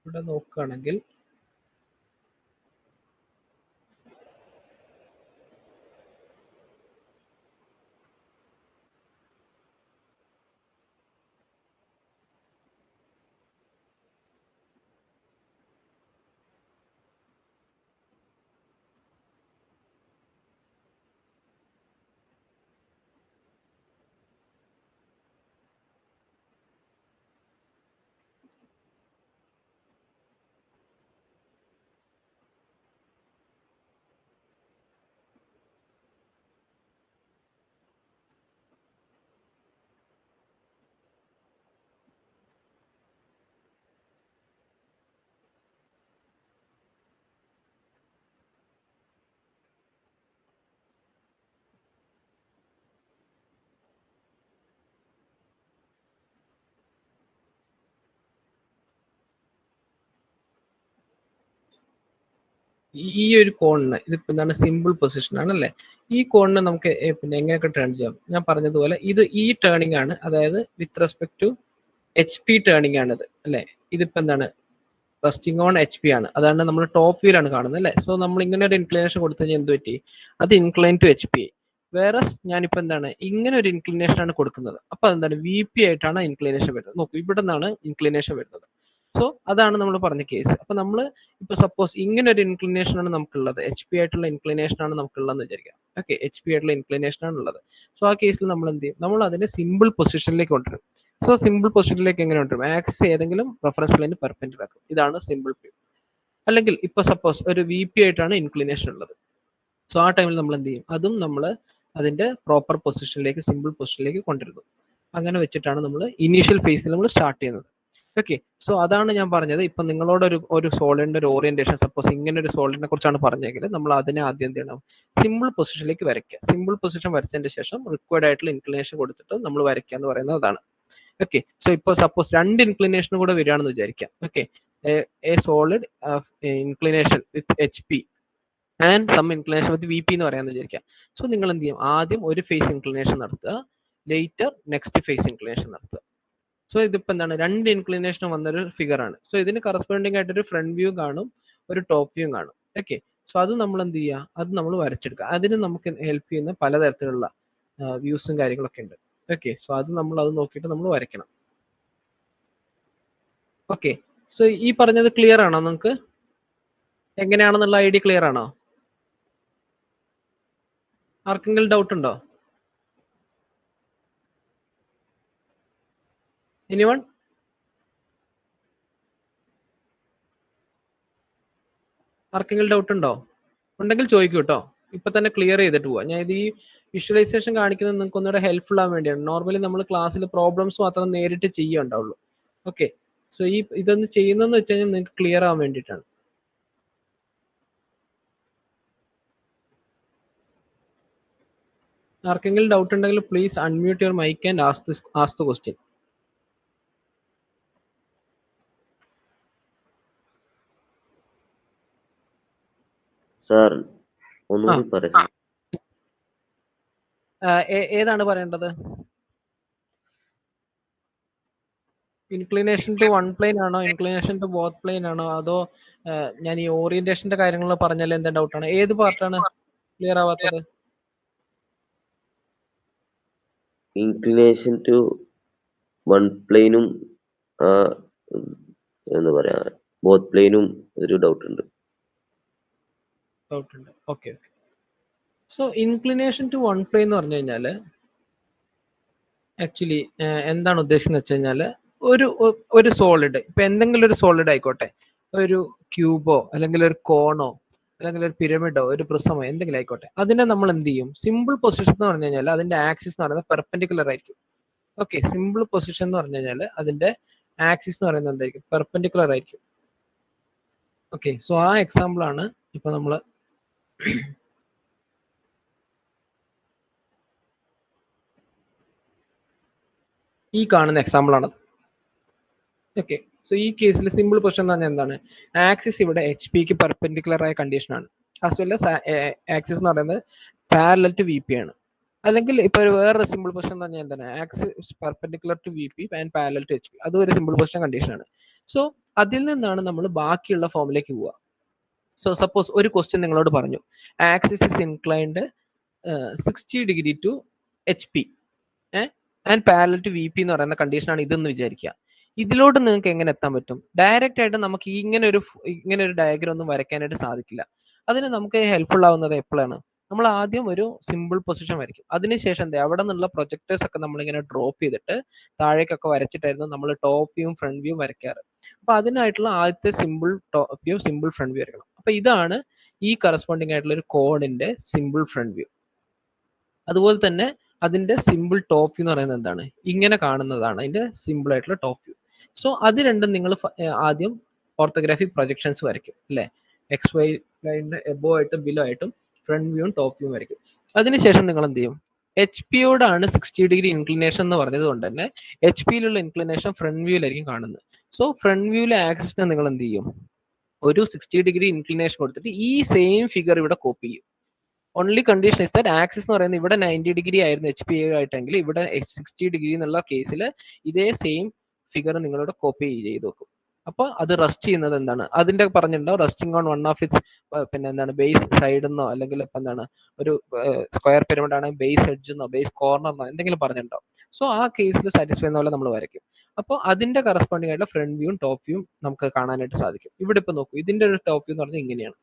ഇവിടെ നോക്കുകയാണെങ്കിൽ ഈ ഒരു കോണിന് ഇതിപ്പോ എന്താണ് സിമ്പിൾ പൊസിഷൻ ആണല്ലേ. ഈ കോണിനെ നമുക്ക് പിന്നെ എങ്ങനെയൊക്കെ ടേൺ ചെയ്യാം? ഞാൻ പറഞ്ഞതുപോലെ ഇത് ഈ ടേണിംഗ് ആണ്, അതായത് with respect to HP turning ആണിത് അല്ലെ. ഇതിപ്പോ എന്താണ് റെസ്റ്റിംഗ് ഓൺ HP ആണ്, അതാണ് നമ്മൾ ടോപ്പ് വ്യൂലാണ് കാണുന്നത് അല്ലേ. സോ നമ്മൾ ഇങ്ങനെ ഒരു ഇൻക്ലിനേഷൻ കൊടുത്തു കഴിഞ്ഞാൽ എന്ത് പറ്റി? അത് ഇൻക്ലൈൻ ടു HP. വേറെ ഞാനിപ്പോ എന്താണ് ഇങ്ങനെ ഒരു ഇൻക്ലിനേഷൻ ആണ് കൊടുക്കുന്നത്, അപ്പൊ അതെന്താണ് VP ആയിട്ടാണ് ഇൻക്ലിനേഷൻ വരുന്നത്. നോക്കൂ, ഇവിടെ നിന്നാണ് ഇൻക്ലിനേഷൻ വരുന്നത്. സോ അതാണ് നമ്മൾ പറഞ്ഞ കേസ്. അപ്പൊ നമ്മൾ ഇപ്പൊ സപ്പോസ് ഇങ്ങനെ ഒരു ഇൻക്ലിനേഷൻ ആണ് നമുക്കുള്ളത്, HP ആയിട്ടുള്ള ഇൻക്ലിനേഷൻ ആണ് നമുക്കുള്ളതെന്ന് വിചാരിക്കാം. ഓക്കെ, HP ആയിട്ടുള്ള ഇൻക്ലിനേഷൻ ആണ് ഉള്ളത്. സോ ആ കേസിൽ നമ്മൾ എന്ത് ചെയ്യും? നമ്മൾ അതിനെ സിമ്പിൾ പൊസിഷനിലേക്ക് കൊണ്ടുവരും. സോ സിമ്പിൾ പൊസിഷനിലേക്ക് എങ്ങനെ കൊണ്ടുവരും? ആക്സിസ് ഏതെങ്കിലും റെഫറൻസ് പ്ലെയിന് പെർപെൻഡിക്കുലർ ആക്കും. ഇതാണ് സിമ്പിൾ വ്യൂ. അല്ലെങ്കിൽ ഇപ്പൊ സപ്പോസ് ഒരു VP ആയിട്ടാണ് ഇൻക്ലിനേഷൻ ഉള്ളത്. സോ ആ ടൈമിൽ നമ്മൾ എന്ത് ചെയ്യും? അതും നമ്മൾ അതിന്റെ പ്രോപ്പർ പൊസിഷനിലേക്ക്, സിമ്പിൾ പൊസിഷനിലേക്ക് കൊണ്ടുവരുന്നു. അങ്ങനെ വെച്ചിട്ടാണ് നമ്മൾ ഇനീഷ്യൽ ഫേസിൽ നമ്മൾ സ്റ്റാർട്ട് ചെയ്യുന്നത്. ഓക്കെ, സോ അതാണ് ഞാൻ പറഞ്ഞത്. ഇപ്പൊ നിങ്ങളോട് ഒരു സോളിഡിന്റെ ഒരു ഓറിയന്റേഷൻ, സപ്പോസ് ഇങ്ങനെ ഒരു സോളിഡിനെ കുറിച്ചാണ് പറഞ്ഞെങ്കിൽ നമ്മൾ അതിനെ ആദ്യം എന്ത് ചെയ്യണം? സിമ്പിൾ പൊസിഷനിലേക്ക് വരയ്ക്കുക. സിമ്പിൾ പൊസിഷൻ വരച്ചതിന് ശേഷം റിക്വയർഡ് ആയിട്ടുള്ള ഇൻക്ലിനേഷൻ കൊടുത്തിട്ട് നമ്മൾ വരയ്ക്കുക എന്ന് പറയുന്നത് അതാണ്. ഓക്കെ, സോ ഇപ്പോൾ സപ്പോസ് രണ്ട് ഇൻക്ലിനേഷനും കൂടെ വരികയാണെന്ന് വിചാരിക്കാം. Okay, a solid inclination with HP and some inclination with VP എന്ന് പറയാമെന്ന് വിചാരിക്കാം. സോ നിങ്ങൾ എന്ത് ചെയ്യും? ആദ്യം ഒരു ഫേസ് ഇൻക്ലിനേഷൻ നടത്തുക, ലേറ്റർ നെക്സ്റ്റ് ഫേസ് ഇൻക്ലിനേഷൻ നടത്തുക. സോ ഇതിപ്പോ എന്താണ്? രണ്ട് ഇൻക്ലിനേഷനും വന്നൊരു ഫിഗർ ആണ്. സോ ഇതിന് കറസ്പോണ്ടിങ് ആയിട്ട് ഒരു ഫ്രണ്ട് വ്യൂ കാണും, ഒരു ടോപ്പ് വ്യൂ കാണും. ഓക്കെ, സോ അത് നമ്മൾ എന്ത് ചെയ്യുക? അത് നമ്മൾ വരച്ചെടുക്കുക. അതിന് നമുക്ക് ഹെൽപ്പ് ചെയ്യുന്ന പലതരത്തിലുള്ള വ്യൂസും കാര്യങ്ങളൊക്കെ ഉണ്ട്. ഓക്കെ, സോ അത് നോക്കിയിട്ട് നമ്മൾ വരയ്ക്കണം. ഓക്കെ, സോ ഈ പറഞ്ഞത് ക്ലിയർ ആണോ? നിങ്ങൾക്ക് എങ്ങനെയാണെന്നുള്ള ഐഡിയ ക്ലിയർ ആണോ? ആർക്കെങ്കിലും ഡൗട്ട് ഉണ്ടോ? എനിവൺ? ആർക്കെങ്കിലും ഡൗട്ട് ഉണ്ടോ? ഉണ്ടെങ്കിൽ ചോദിക്കൂ കേട്ടോ. ഇപ്പൊ തന്നെ ക്ലിയർ ചെയ്തിട്ട് പോവാം. ഞാൻ ഇത് ഈ വിഷ്വലൈസേഷൻ കാണിക്കുന്നത് നിങ്ങൾക്ക് ഒന്നുകൂടെ ഹെൽപ്ഫുൾ ആവാൻ വേണ്ടിയാണ്. നോർമലി നമ്മൾ ക്ലാസ്സിൽ പ്രോബ്ലംസ് മാത്രം നേരിട്ട് ചെയ്യുണ്ടാവുള്ളൂ. ഓക്കെ, സോ ഇതൊന്ന് ചെയ്യുന്നതെന്ന് വെച്ച് കഴിഞ്ഞാൽ നിങ്ങൾക്ക് ക്ലിയർ ആവാൻ വേണ്ടിയിട്ടാണ്. ആർക്കെങ്കിലും ഡൗട്ട് ഉണ്ടെങ്കിൽ please unmute your mic and ask the question. Sir ഒന്നുകൂടി പറയാം. ഏതാണ് പറയേണ്ടത്? ഇൻക്ലിനേഷൻ ടു വൺ പ്ലെയിൻ ആണോ, ഇൻക്ലിനേഷൻ ടു ബോത്ത് പ്ലെയിൻ ആണോ, അതോ ഞാൻ ഈ ഓറിയന്റേഷന്റെ കാര്യങ്ങൾ പറഞ്ഞാൽ എന്താ ഡൗട്ടാണ്? ഏത് പാർട്ടാണ് ക്ലിയർ ആവാത്തത്? ഇൻക്ലിനേഷൻ ടു വൺ പ്ലെയിനും എന്താ പറയാ ബോത്ത് പ്ലെയിനും ഒരു ഡൗട്ട് ഉണ്ട്. Okay, so inclination to one plane എന്ന് പറഞ്ഞു കഴിഞ്ഞാൽ ആക്ച്വലി എന്താണ് ഉദ്ദേശിക്കുന്നത് വെച്ച് കഴിഞ്ഞാൽ ഒരു സോളിഡ്, ഇപ്പൊ എന്തെങ്കിലും ഒരു സോളിഡ് ആയിക്കോട്ടെ, ഒരു ക്യൂബോ അല്ലെങ്കിൽ ഒരു കോണോ അല്ലെങ്കിൽ ഒരു പിരമിഡോ ഒരു പ്രിസമോ എന്തെങ്കിലും ആയിക്കോട്ടെ, അതിനെ നമ്മൾ എന്ത് ചെയ്യും? സിമ്പിൾ പൊസിഷൻ എന്ന് പറഞ്ഞു കഴിഞ്ഞാൽ അതിന്റെ ആക്സിസ് എന്ന് പറയുന്നത് പെർപെൻഡിക്കുലർ ആയിരിക്കും. ഓക്കെ, സിമ്പിൾ പൊസിഷൻ എന്ന് പറഞ്ഞു കഴിഞ്ഞാൽ അതിന്റെ ആക്സിസ് എന്ന് പറയുന്നത് എന്തായിരിക്കും? പെർപെൻഡിക്കുലർ ആയിരിക്കും. ഓക്കെ, സോ ആ എക്സാമ്പിൾ ആണ് ഇപ്പൊ നമ്മൾ ഈ കാണുന്ന എക്സാമ്പിൾ ആണ്. ഓക്കെ, സോ ഈ കേസിൽ സിമ്പിൾ പൊസിഷൻ എന്ന് പറഞ്ഞാൽ എന്താണ്? ആക്സിസ് ഇവിടെ HPക്ക് പെർപെൻഡിക്കുലർ ആയ കണ്ടീഷൻ ആണ്. ആസ് വെൽ ആസ് ആക്സിസ് എന്ന് പറയുന്നത് പാരലൽ ടു VP ആണ്. അല്ലെങ്കിൽ ഇപ്പൊ വേറൊരു സിമ്പിൾ പൊസിഷൻ എന്ന് പറഞ്ഞാൽ എന്താണ്? Axis perpendicular to VP and parallel to HP. അതും ഒരു സിമ്പിൾ പൊസിഷൻ കണ്ടീഷൻ ആണ്. സോ അതിൽ നിന്നാണ് നമ്മൾ ബാക്കിയുള്ള ഫോമിലേക്ക് പോവുക. സോ സപ്പോസ് ഒരു ക്വസ്റ്റ്യൻ നിങ്ങളോട് പറഞ്ഞു, axis is inclined 60 degree to HP and parallel to VP എന്ന് പറയുന്ന കണ്ടീഷനാണ് ഇതെന്ന് വിചാരിക്കുക. ഇതിലോട്ട് നിങ്ങൾക്ക് എങ്ങനെ എത്താൻ പറ്റും? ഡയറക്റ്റ് ആയിട്ട് നമുക്ക് ഇങ്ങനെ ഒരു ഡയഗ്രം ഒന്നും വരയ്ക്കാനായിട്ട് സാധിക്കില്ല. അതിന് നമുക്ക് ഹെൽപ്ഫുൾ ആവുന്നത് എപ്പോഴാണ്? നമ്മൾ ആദ്യം ഒരു സിമ്പിൾ പൊസിഷൻ വരയ്ക്കും. അതിനുശേഷം എന്താ അവിടെ നിന്നുള്ള പ്രൊജക്ടേഴ്സ് ഒക്കെ നമ്മളിങ്ങനെ ഡ്രോപ്പ് ചെയ്തിട്ട് താഴേക്കൊക്കെ വരച്ചിട്ടായിരുന്നു നമ്മൾ ടോപ്പ് വ്യൂവും ഫ്രണ്ട് വ്യൂവും വരയ്ക്കാറ്. അപ്പൊ അതിനായിട്ടുള്ള ആദ്യത്തെ simple top view, simple front view വരയ്ക്കണം. അപ്പൊ ഇതാണ് ഈ കറസ്പോണ്ടിങ് ആയിട്ടുള്ള ഒരു കോഡിന്റെ സിമ്പിൾ ഫ്രണ്ട് വ്യൂ. അതുപോലെ തന്നെ അതിന്റെ സിമ്പിൾ ടോപ്പ് വ്യൂ എന്ന് പറയുന്നത് എന്താണ്? ഇങ്ങനെ കാണുന്നതാണ് അതിന്റെ സിമ്പിൾ ആയിട്ടുള്ള ടോപ്പ് വ്യൂ. സോ അത് രണ്ടും നിങ്ങൾ ആദ്യം ഓർത്തോഗ്രാഫിക് പ്രൊജക്ഷൻസ് വരയ്ക്കും അല്ലെ. XY ലൈനിന്റെ എബോ ആയിട്ടും ബിലോ ആയിട്ടും ഫ്രണ്ട് വ്യൂവും ടോപ്പ് വ്യൂവും വരയ്ക്കും. അതിനുശേഷം നിങ്ങൾ എന്ത് ചെയ്യും? HP-യോടാണ് 60 ഡിഗ്രി ഇൻക്ലിനേഷൻ എന്ന് പറഞ്ഞത് കൊണ്ട് തന്നെ HP-യിലുള്ള ഇൻക്ലിനേഷൻ ഫ്രണ്ട് വ്യൂവിലായിരിക്കും കാണുന്നത്. സോ ഫ്രണ്ട് വ്യൂവിലെ ആക്സിസിനെ നിങ്ങൾ എന്ത് ചെയ്യും? ഒരു 60 ഡിഗ്രി ഇൻക്ലിനേഷൻ കൊടുത്തിട്ട് ഈ സെയിം ഫിഗർ ഇവിടെ കോപ്പി ചെയ്യും. Only condition is that axis എന്ന് പറയുന്നത് ഇവിടെ 90 ഡിഗ്രി ആയിരുന്നു HPA ആയിട്ടെങ്കിൽ ഇവിടെ 60 ഡിഗ്രി എന്നുള്ള കേസിൽ ഇതേ സെയിം ഫിഗർ നിങ്ങളോട് കോപ്പി ചെയ്ത് വെക്കും. അപ്പോൾ അത് റെസ്റ്റ് ചെയ്യുന്നത് എന്താണ്, അതിന്റെ പറഞ്ഞിട്ടുണ്ടാവും resting on one of it's പിന്നെ എന്താണ് ബേസ് സൈഡ് എന്നോ അല്ലെങ്കിൽ ഇപ്പം എന്താണ് ഒരു സ്ക്വയർ പിരമിഡ് ആണെങ്കിൽ ബേസ് എഡ്ജ് എന്നോ ബേസ് കോർണർ എന്നോ എന്തെങ്കിലും പറഞ്ഞിട്ടുണ്ടാവും. സോ ആ കേസിൽ സാറ്റിസ്ഫൈ ചെയ്യുന്ന പോലെ നമ്മൾ വരയ്ക്കും. അപ്പോൾ അതിന്റെ കറസ്പോണ്ടിങ് ആയിട്ടുള്ള ഫ്രണ്ട് വ്യൂവും ടോപ്പ് വ്യൂവും നമുക്ക് കാണാനായിട്ട് സാധിക്കും. ഇവിടെ ഇപ്പൊ നോക്കൂ, ഇതിന്റെ ഒരു ടോപ്പ് വ്യൂ എന്ന് പറഞ്ഞാൽ ഇങ്ങനെയാണ്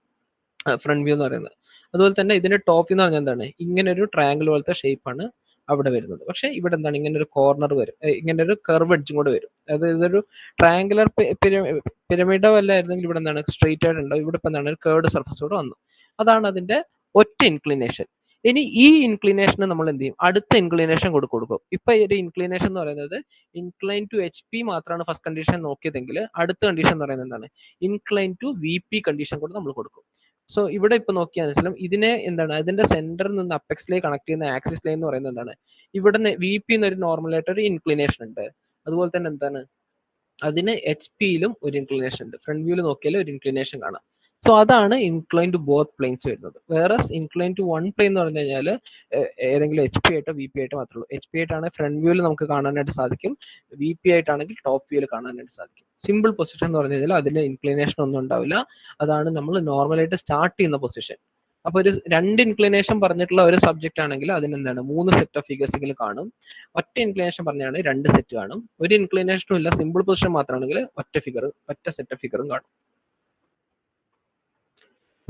ഫ്രണ്ട് വ്യൂ എന്ന് പറയുന്നത്. അതുപോലെ തന്നെ ഇതിന്റെ ടോപ്പ് വ്യൂ എന്ന് പറഞ്ഞാൽ എന്താണ്, ഇങ്ങനെ ഒരു ട്രയാങ്കിൾ പോലത്തെ ഷേപ്പാണ് അവിടെ വരുന്നത്. പക്ഷെ ഇവിടെ എന്താണ് ഇങ്ങനെ ഒരു കോർണർ വരും, ഇങ്ങനെ ഒരു കർവ് എഡ്ജും കൂടെ വരും. അതായത് ഇതൊരു ട്രയാങ്കുലർ പിരമിഡോ അല്ലായിരുന്നെങ്കിൽ ഇവിടെ എന്താണ് സ്ട്രെയിറ്റ് ആയിട്ട് ഉണ്ടാവും. ഇവിടെ ഇപ്പം എന്താണ് ഒരു കേർഡ് സർഫസ് കൂടെ വന്നു. അതാണ് അതിന്റെ ഒറ്റ ഇൻക്ലിനേഷൻ. ഇനി ഈ ഇൻക്ലിനേഷന് നമ്മൾ എന്ത് ചെയ്യും, അടുത്ത ഇൻക്ലിനേഷൻ കൊടുക്കും. ഇപ്പൊ ഒരു ഇൻക്ലിനേഷൻ എന്ന് പറയുന്നത് ഇൻക്ലൈൻ ടു HP മാത്രമാണ് ഫസ്റ്റ് കണ്ടീഷൻ നോക്കിയതെങ്കിൽ അടുത്ത കണ്ടീഷൻ എന്ന് പറയുന്നത് എന്താണ് ഇൻക്ലൈൻ ടു VP കണ്ടീഷൻ കൂടെ നമ്മൾ കൊടുക്കും. സോ ഇവിടെ ഇപ്പൊ നോക്കിയാൽ മനസ്സിലും ഇതിനെ എന്താണ് അതിന്റെ സെന്ററിൽ നിന്ന് അപ്പെക്സിലേക്ക് കണക്ട് ചെയ്യുന്ന ആക്സിസ് ലൈൻ എന്ന് പറയുന്നത് എന്താണ്, ഇവിടെ VP എന്നൊരു നോർമലായിട്ട് ഒരു ഇൻക്ലിനേഷൻ ഉണ്ട്. അതുപോലെ തന്നെ എന്താണ് അതിന് HP-യിലും ഒരു ഇൻക്ലിനേഷൻ ഉണ്ട്. ഫ്രണ്ട് വ്യൂവിൽ നോക്കിയാൽ ഒരു ഇൻക്ലിനേഷൻ കാണാം. സോ അതാണ് ഇൻക്ലൈൻ ടു ബോത്ത് പ്ലെയിൻസ് വരുന്നത്. വേറെ ഇൻക്ലൈൻ ടു വൺ പ്ലെയിൻ എന്ന് പറഞ്ഞു കഴിഞ്ഞാൽ ഏതെങ്കിലും HP ആയിട്ടോ VP ആയിട്ടോ മാത്രമേ ഉള്ളൂ. HP ആയിട്ടാണെങ്കിൽ ഫ്രണ്ട് വ്യൂവിൽ നമുക്ക് കാണാനായിട്ട് സാധിക്കും, VP ആയിട്ടാണെങ്കിൽ ടോപ്പ് വ്യൂവിൽ കാണാനായിട്ട് സാധിക്കും. സിമ്പിൾ പൊസിഷൻ എന്ന് പറഞ്ഞു കഴിഞ്ഞാൽ അതിന് ഇൻക്ലിനേഷൻ ഒന്നും ഉണ്ടാവില്ല. അതാണ് നമ്മൾ നോർമലായിട്ട് സ്റ്റാർട്ട് ചെയ്യുന്ന പൊസിഷൻ. അപ്പൊ ഒരു രണ്ട് ഇൻക്ലിനേഷൻ പറഞ്ഞിട്ടുള്ള ഒരു സബ്ജക്റ്റ് ആണെങ്കിൽ അതിനെന്താണ് 3 സെറ്റ് ഓഫ് ഫിഗേഴ്സെങ്കിലും കാണും. ഒറ്റ ഇൻക്ലിനേഷൻ പറഞ്ഞാണ് 2 സെറ്റ് കാണും. ഒരു ഇൻക്ലിനേഷനും ഇല്ല, സിമ്പിൾ പൊസിഷൻ മാത്രമാണെങ്കിൽ ഒറ്റ സെറ്റ് ഓഫ് ഫിഗറും കാണും.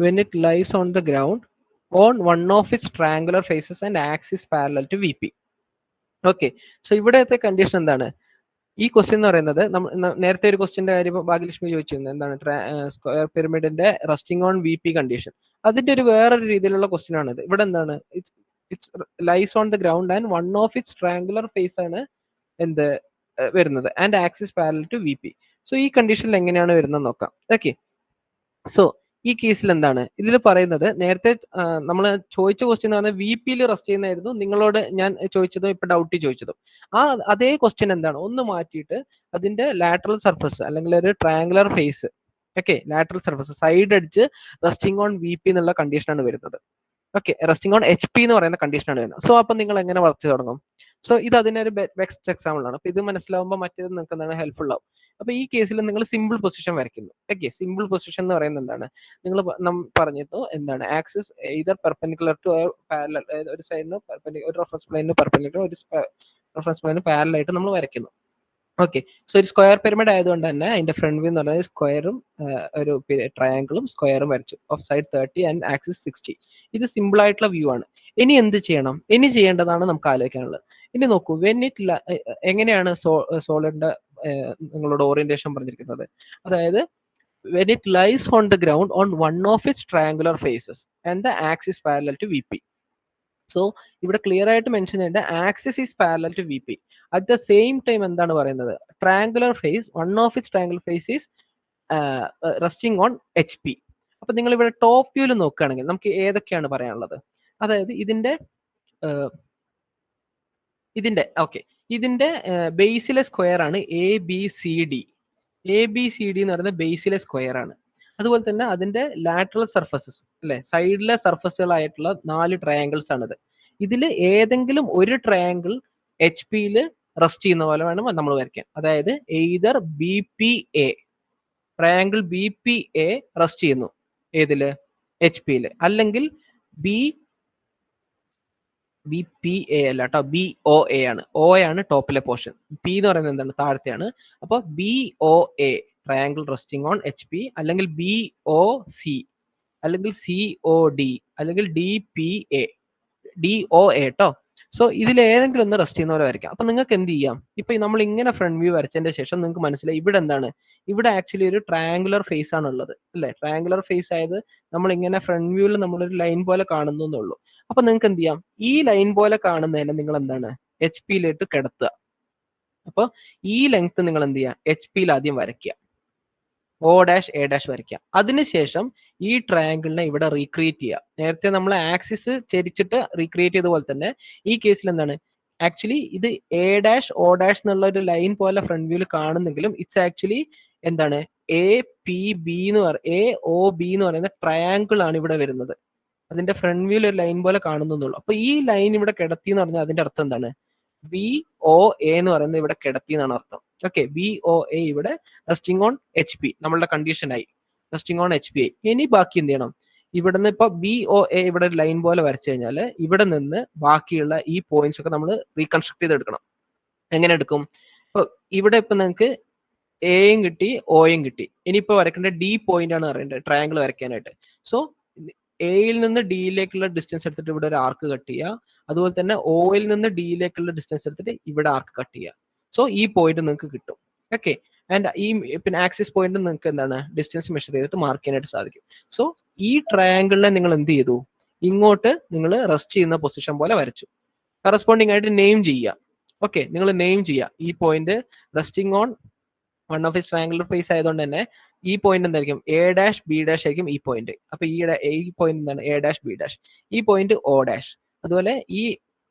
When it lies on the ground on one of its triangular faces and axis parallel to VP. Okay, so ഇവിടത്തെ കണ്ടീഷൻ എന്താണ്, ഈ ക്വസ്റ്റ്യൻ എന്ന് പറയുന്നത് നേരത്തെ ഒരു ക്വസ്റ്റ്യന്റെ കാര്യം ഭാഗ്യലക്ഷ്മി ചോദിച്ചിരുന്നു, എന്താണ് സ്ക്വയർ പിരമിഡിന്റെ റെസ്റ്റിംഗ് ഓൺ VP കണ്ടീഷൻ. അതിന്റെ ഒരു വേറൊരു രീതിയിലുള്ള ക്വസ്റ്റ്യൻ ആണിത്. ഇവിടെ എന്താണ് it's lies on the ground and one of its triangular face ആണ് എന്ത് വരുന്നത് and axis parallel to VP. So ഈ കണ്ടീഷനിൽ എങ്ങനെയാണ് വരുന്നത് നോക്കാം. ഓക്കെ, സോ ഈ കേസിൽ എന്താണ് ഇതിൽ പറയുന്നത്, നേരത്തെ നമ്മൾ ചോദിച്ച ക്വസ്റ്റ്യൻ എന്ന് പറഞ്ഞാൽ VP-യിൽ റെസ്റ്റ് ചെയ്യുന്നതായിരുന്നു നിങ്ങളോട് ഞാൻ ചോദിച്ചതും ഇപ്പൊ ഡൗട്ടി ചോദിച്ചതും. അതേ ക്വസ്റ്റ്യൻ എന്താണ് ഒന്ന് മാറ്റിയിട്ട് അതിന്റെ ലാറ്ററൽ സർഫസ് അല്ലെങ്കിൽ ഒരു triangular face, okay lateral surface side edge resting on VP എന്നുള്ള കണ്ടീഷനാണ് വരുന്നത്. ഓക്കെ, റെസ്റ്റിംഗ് ഓൺ HP എന്ന് പറയുന്ന കണ്ടീഷനാണ് വരുന്നത്. സോ അപ്പൊ നിങ്ങൾ എങ്ങനെ വർക്ക് തുടങ്ങും? സോ ഇത് അതിനൊരു ബെസ്റ്റ് എക്സാമ്പിൾ ആണ്. അപ്പൊ ഇത് മനസ്സിലാവുമ്പോൾ മറ്റേത് നിങ്ങൾക്ക് എന്താണ് ഹെൽപ്ഫുൾ ആവും. അപ്പൊ ഈ കേസിൽ നിങ്ങൾ സിമ്പിൾ പൊസിഷൻ വരയ്ക്കുന്നു. ഓക്കെ, സിമ്പിൾ പൊസിഷൻ എന്ന് പറയുന്നത് എന്താണ്, നിങ്ങൾ പറഞ്ഞിരുന്നു എന്താണ് ആക്സിസ് ഇതർ പെർപെൻഡിക്കുലർ ടു പാരലൽ, ഒരു സൈഡിന് ഒരു റെഫറൻസ് പ്ലെയിനിന് പെർപെൻഡിക്കുലർ, ഒരു റെഫറൻസ് പ്ലെയിന് പാരലൽ ആയിട്ട് നമ്മൾ വരയ്ക്കുന്നു. ഓക്കെ, സോ ഒരു സ്ക്വയർ പിരമിഡ് ആയതുകൊണ്ട് തന്നെ അതിന്റെ ഫ്രണ്ട് വ്യൂ എന്ന് പറയുന്നത് സ്ക്വയറും ഒരു ട്രയാങ്കിളും സ്ക്വയറും വരച്ചു ഓഫ് സൈഡ് 30 ആൻഡ് ആക്സിസ് 60. ഇത് സിമ്പിൾ ആയിട്ടുള്ള വ്യൂ ആണ്. ഇനി എന്ത് ചെയ്യണം, ഇനി ചെയ്യേണ്ടതാണ് നമുക്ക് ആലോചിക്കാനുള്ളത്. ഇനി നോക്കൂ, എങ്ങനെയാണ് സോളിഡിന്റെ നിങ്ങളോട് ഓറിയന്റേഷൻ പറഞ്ഞിരിക്കുന്നത്, അതായത് when it lies on the ground on one of its triangular faces and the axis parallel to VP. So ഇവിടെ ക്ലിയർ ആയിട്ട് മെൻഷൻ ചെയ്യേണ്ട axis is parallel to VP. At the same time എന്താണ് പറയുന്നത്, triangular face one of its triangular face is resting on HP. അപ്പൊ നിങ്ങൾ ഇവിടെ top വ്യൂവിൽ നോക്കുകയാണെങ്കിൽ നമുക്ക് ഏതൊക്കെയാണ് പറയാനുള്ളത്, അതായത് ഇതിന്റെ ബേസിലെ സ്ക്വയർ ആണ് ABCD. ABCD എന്ന് പറയുന്നത് ബേസിലെ സ്ക്വയർ ആണ്. അതുപോലെ തന്നെ അതിന്റെ ലാറ്ററൽ സർഫസസ് അല്ലെ, സൈഡിലെ സർഫസുകളായിട്ടുള്ള 4 ട്രയാങ്കിൾസ് ആണിത്. ഇതിൽ ഏതെങ്കിലും ഒരു ട്രയാങ്കിൾ HP-യിൽ റെസ്റ്റ് ചെയ്യുന്ന പോലെ വേണം നമ്മൾ വരയ്ക്കാൻ. അതായത് either BPA, triangle BPA rest ചെയ്യുന്നു ഏതില് HP-യിൽ, അല്ലെങ്കിൽ BPA അല്ല കേട്ടോ, BOA ആണ്. OA ആണ് ടോപ്പിലെ പോർഷൻ, P എന്ന് പറയുന്നത് എന്താണ് താഴത്തെയാണ്. അപ്പോൾ BOA triangle resting on HP, അല്ലെങ്കിൽ BOC, അല്ലെങ്കിൽ COD, അല്ലെങ്കിൽ DOA കേട്ടോ. സോ ഇതിൽ ഏതെങ്കിലും ഒന്ന് റെസ്റ്റ് ചെയ്യുന്ന പോലെ വരയ്ക്കാം. അപ്പൊ നിങ്ങൾക്ക് എന്ത് ചെയ്യാം, ഇപ്പൊ നമ്മൾ ഇങ്ങനെ ഫ്രണ്ട് വ്യൂ വരച്ചതിന്റെ ശേഷം നിങ്ങൾക്ക് മനസ്സിലായി ഇവിടെ എന്താണ്, ഇവിടെ ആക്ച്വലി ഒരു ട്രയാങ്കുലർ ഫേസ് ആണ് ഉള്ളത് അല്ലെ. ട്രയാങ്കുലർ ഫേസ് ആയത് നമ്മൾ ഇങ്ങനെ ഫ്രണ്ട് വ്യൂവിൽ നമ്മളൊരു ലൈൻ പോലെ കാണുന്നു എന്നുള്ളൂ. അപ്പൊ നിങ്ങൾക്ക് എന്ത് ചെയ്യാം, ഈ ലൈൻ പോലെ കാണുന്നതിനെ നിങ്ങൾ എന്താണ് HP-യിലേക്ക് കിടത്തുക. അപ്പൊ ഈ ലെങ്ത് നിങ്ങൾ എന്ത് ചെയ്യുക, HP-യിൽ ആദ്യം വരയ്ക്കുക, O', A' വരയ്ക്കുക. അതിനുശേഷം ഈ ട്രയാങ്കിളിനെ ഇവിടെ റീക്രിയേറ്റ് ചെയ്യുക. നേരത്തെ നമ്മൾ ആക്സിസ് ചരിച്ചിട്ട് റീക്രിയേറ്റ് ചെയ്ത പോലെ തന്നെ ഈ കേസിൽ എന്താണ് ആക്ച്വലി ഇത് A', O' എന്നുള്ള ഒരു ലൈൻ പോലെ ഫ്രണ്ട് വ്യൂവിൽ കാണുന്നെങ്കിലും ഇറ്റ്സ് ആക്ച്വലി എന്താണ് A P B A O B എന്ന് പറയുന്ന ട്രയാങ്കിൾ ആണ് ഇവിടെ വരുന്നത്. അതിന്റെ ഫ്രണ്ട് വ്യൂയിൽ ഒരു ലൈൻ പോലെ കാണുന്നുള്ളൂ. അപ്പൊ ഈ ലൈൻ ഇവിടെ കിടത്തി എന്ന് പറഞ്ഞാൽ അതിന്റെ അർത്ഥം എന്താണ്? ബി ഒ എ എന്ന് പറയുന്നത് ഇവിടെ കിടത്തി എന്നാണ് അർത്ഥം. ഓക്കെ, ബി ഒ എ ഇവിടെ റെസ്റ്റിംഗ് ഓൺ എച്ച് പി നമ്മളുടെ കണ്ടീഷനായി, റെസ്റ്റിംഗ് ഓൺ എച്ച് പി ആയി. ഇനി ബാക്കി എന്ത് ചെയ്യണം? ഇവിടെ നിന്ന് ഇപ്പൊ ബി ഒ എ ഇവിടെ ഒരു ലൈൻ പോലെ വരച്ചു കഴിഞ്ഞാൽ ഇവിടെ നിന്ന് ബാക്കിയുള്ള ഈ പോയിന്റ്സ് ഒക്കെ നമ്മൾ റീകൺസ്ട്രക്ട് ചെയ്തെടുക്കണം. എങ്ങനെ എടുക്കും? ഇപ്പൊ ഇവിടെ ഇപ്പൊ നിങ്ങൾക്ക് എയും കിട്ടി, ഒയും കിട്ടി. ഇനിയിപ്പോ വരക്കേണ്ട ഡി പോയിന്റ് ആണ് അറിയേണ്ടത് ട്രയാങ്കിൾ വരയ്ക്കാനായിട്ട്. സോ എയിൽ നിന്ന് ഡിയിലേക്കുള്ള ഡിസ്റ്റൻസ് എടുത്തിട്ട് ഇവിടെ ഒരു ആർക്ക് കട്ട് ചെയ്യുക. അതുപോലെ തന്നെ ഒയിൽ നിന്ന് ഡിയിലേക്കുള്ള ഡിസ്റ്റൻസ് എടുത്തിട്ട് ഇവിടെ ആർക്ക് കട്ട് ചെയ്യുക. സോ ഈ പോയിന്റ് നിങ്ങൾക്ക് കിട്ടും. ഓക്കെ, ആൻഡ് ഈ പിന്നെ ആക്സിസ് പോയിന്റ് നിങ്ങൾക്ക് എന്താണ് ഡിസ്റ്റൻസ് മെഷർ ചെയ്തിട്ട് മാർക്ക് ചെയ്യാനായിട്ട് സാധിക്കും. സോ ഈ ട്രയാങ്കിളിനെ നിങ്ങൾ എന്ത് ചെയ്തു? ഇങ്ങോട്ട് നിങ്ങൾ റെസ്റ്റ് ചെയ്യുന്ന പൊസിഷൻ പോലെ വരച്ചു. കറസ്പോണ്ടിങ് ആയിട്ട് നെയിം ചെയ്യുക. ഓക്കെ, നിങ്ങൾ നെയിം ചെയ്യുക. ഈ point resting on one of its triangular face ആയതുകൊണ്ട് തന്നെ ഈ പോയിന്റ് എന്തായിരിക്കും? എ ഡാഷ് ബി ഡാഷ് ആയിരിക്കും ഈ പോയിന്റ്. അപ്പൊ ഈ പോയിന്റ് എന്താണ്? A dash B dash. ഈ പോയിന്റ് ഒ ഡാഷ്. അതുപോലെ ഈ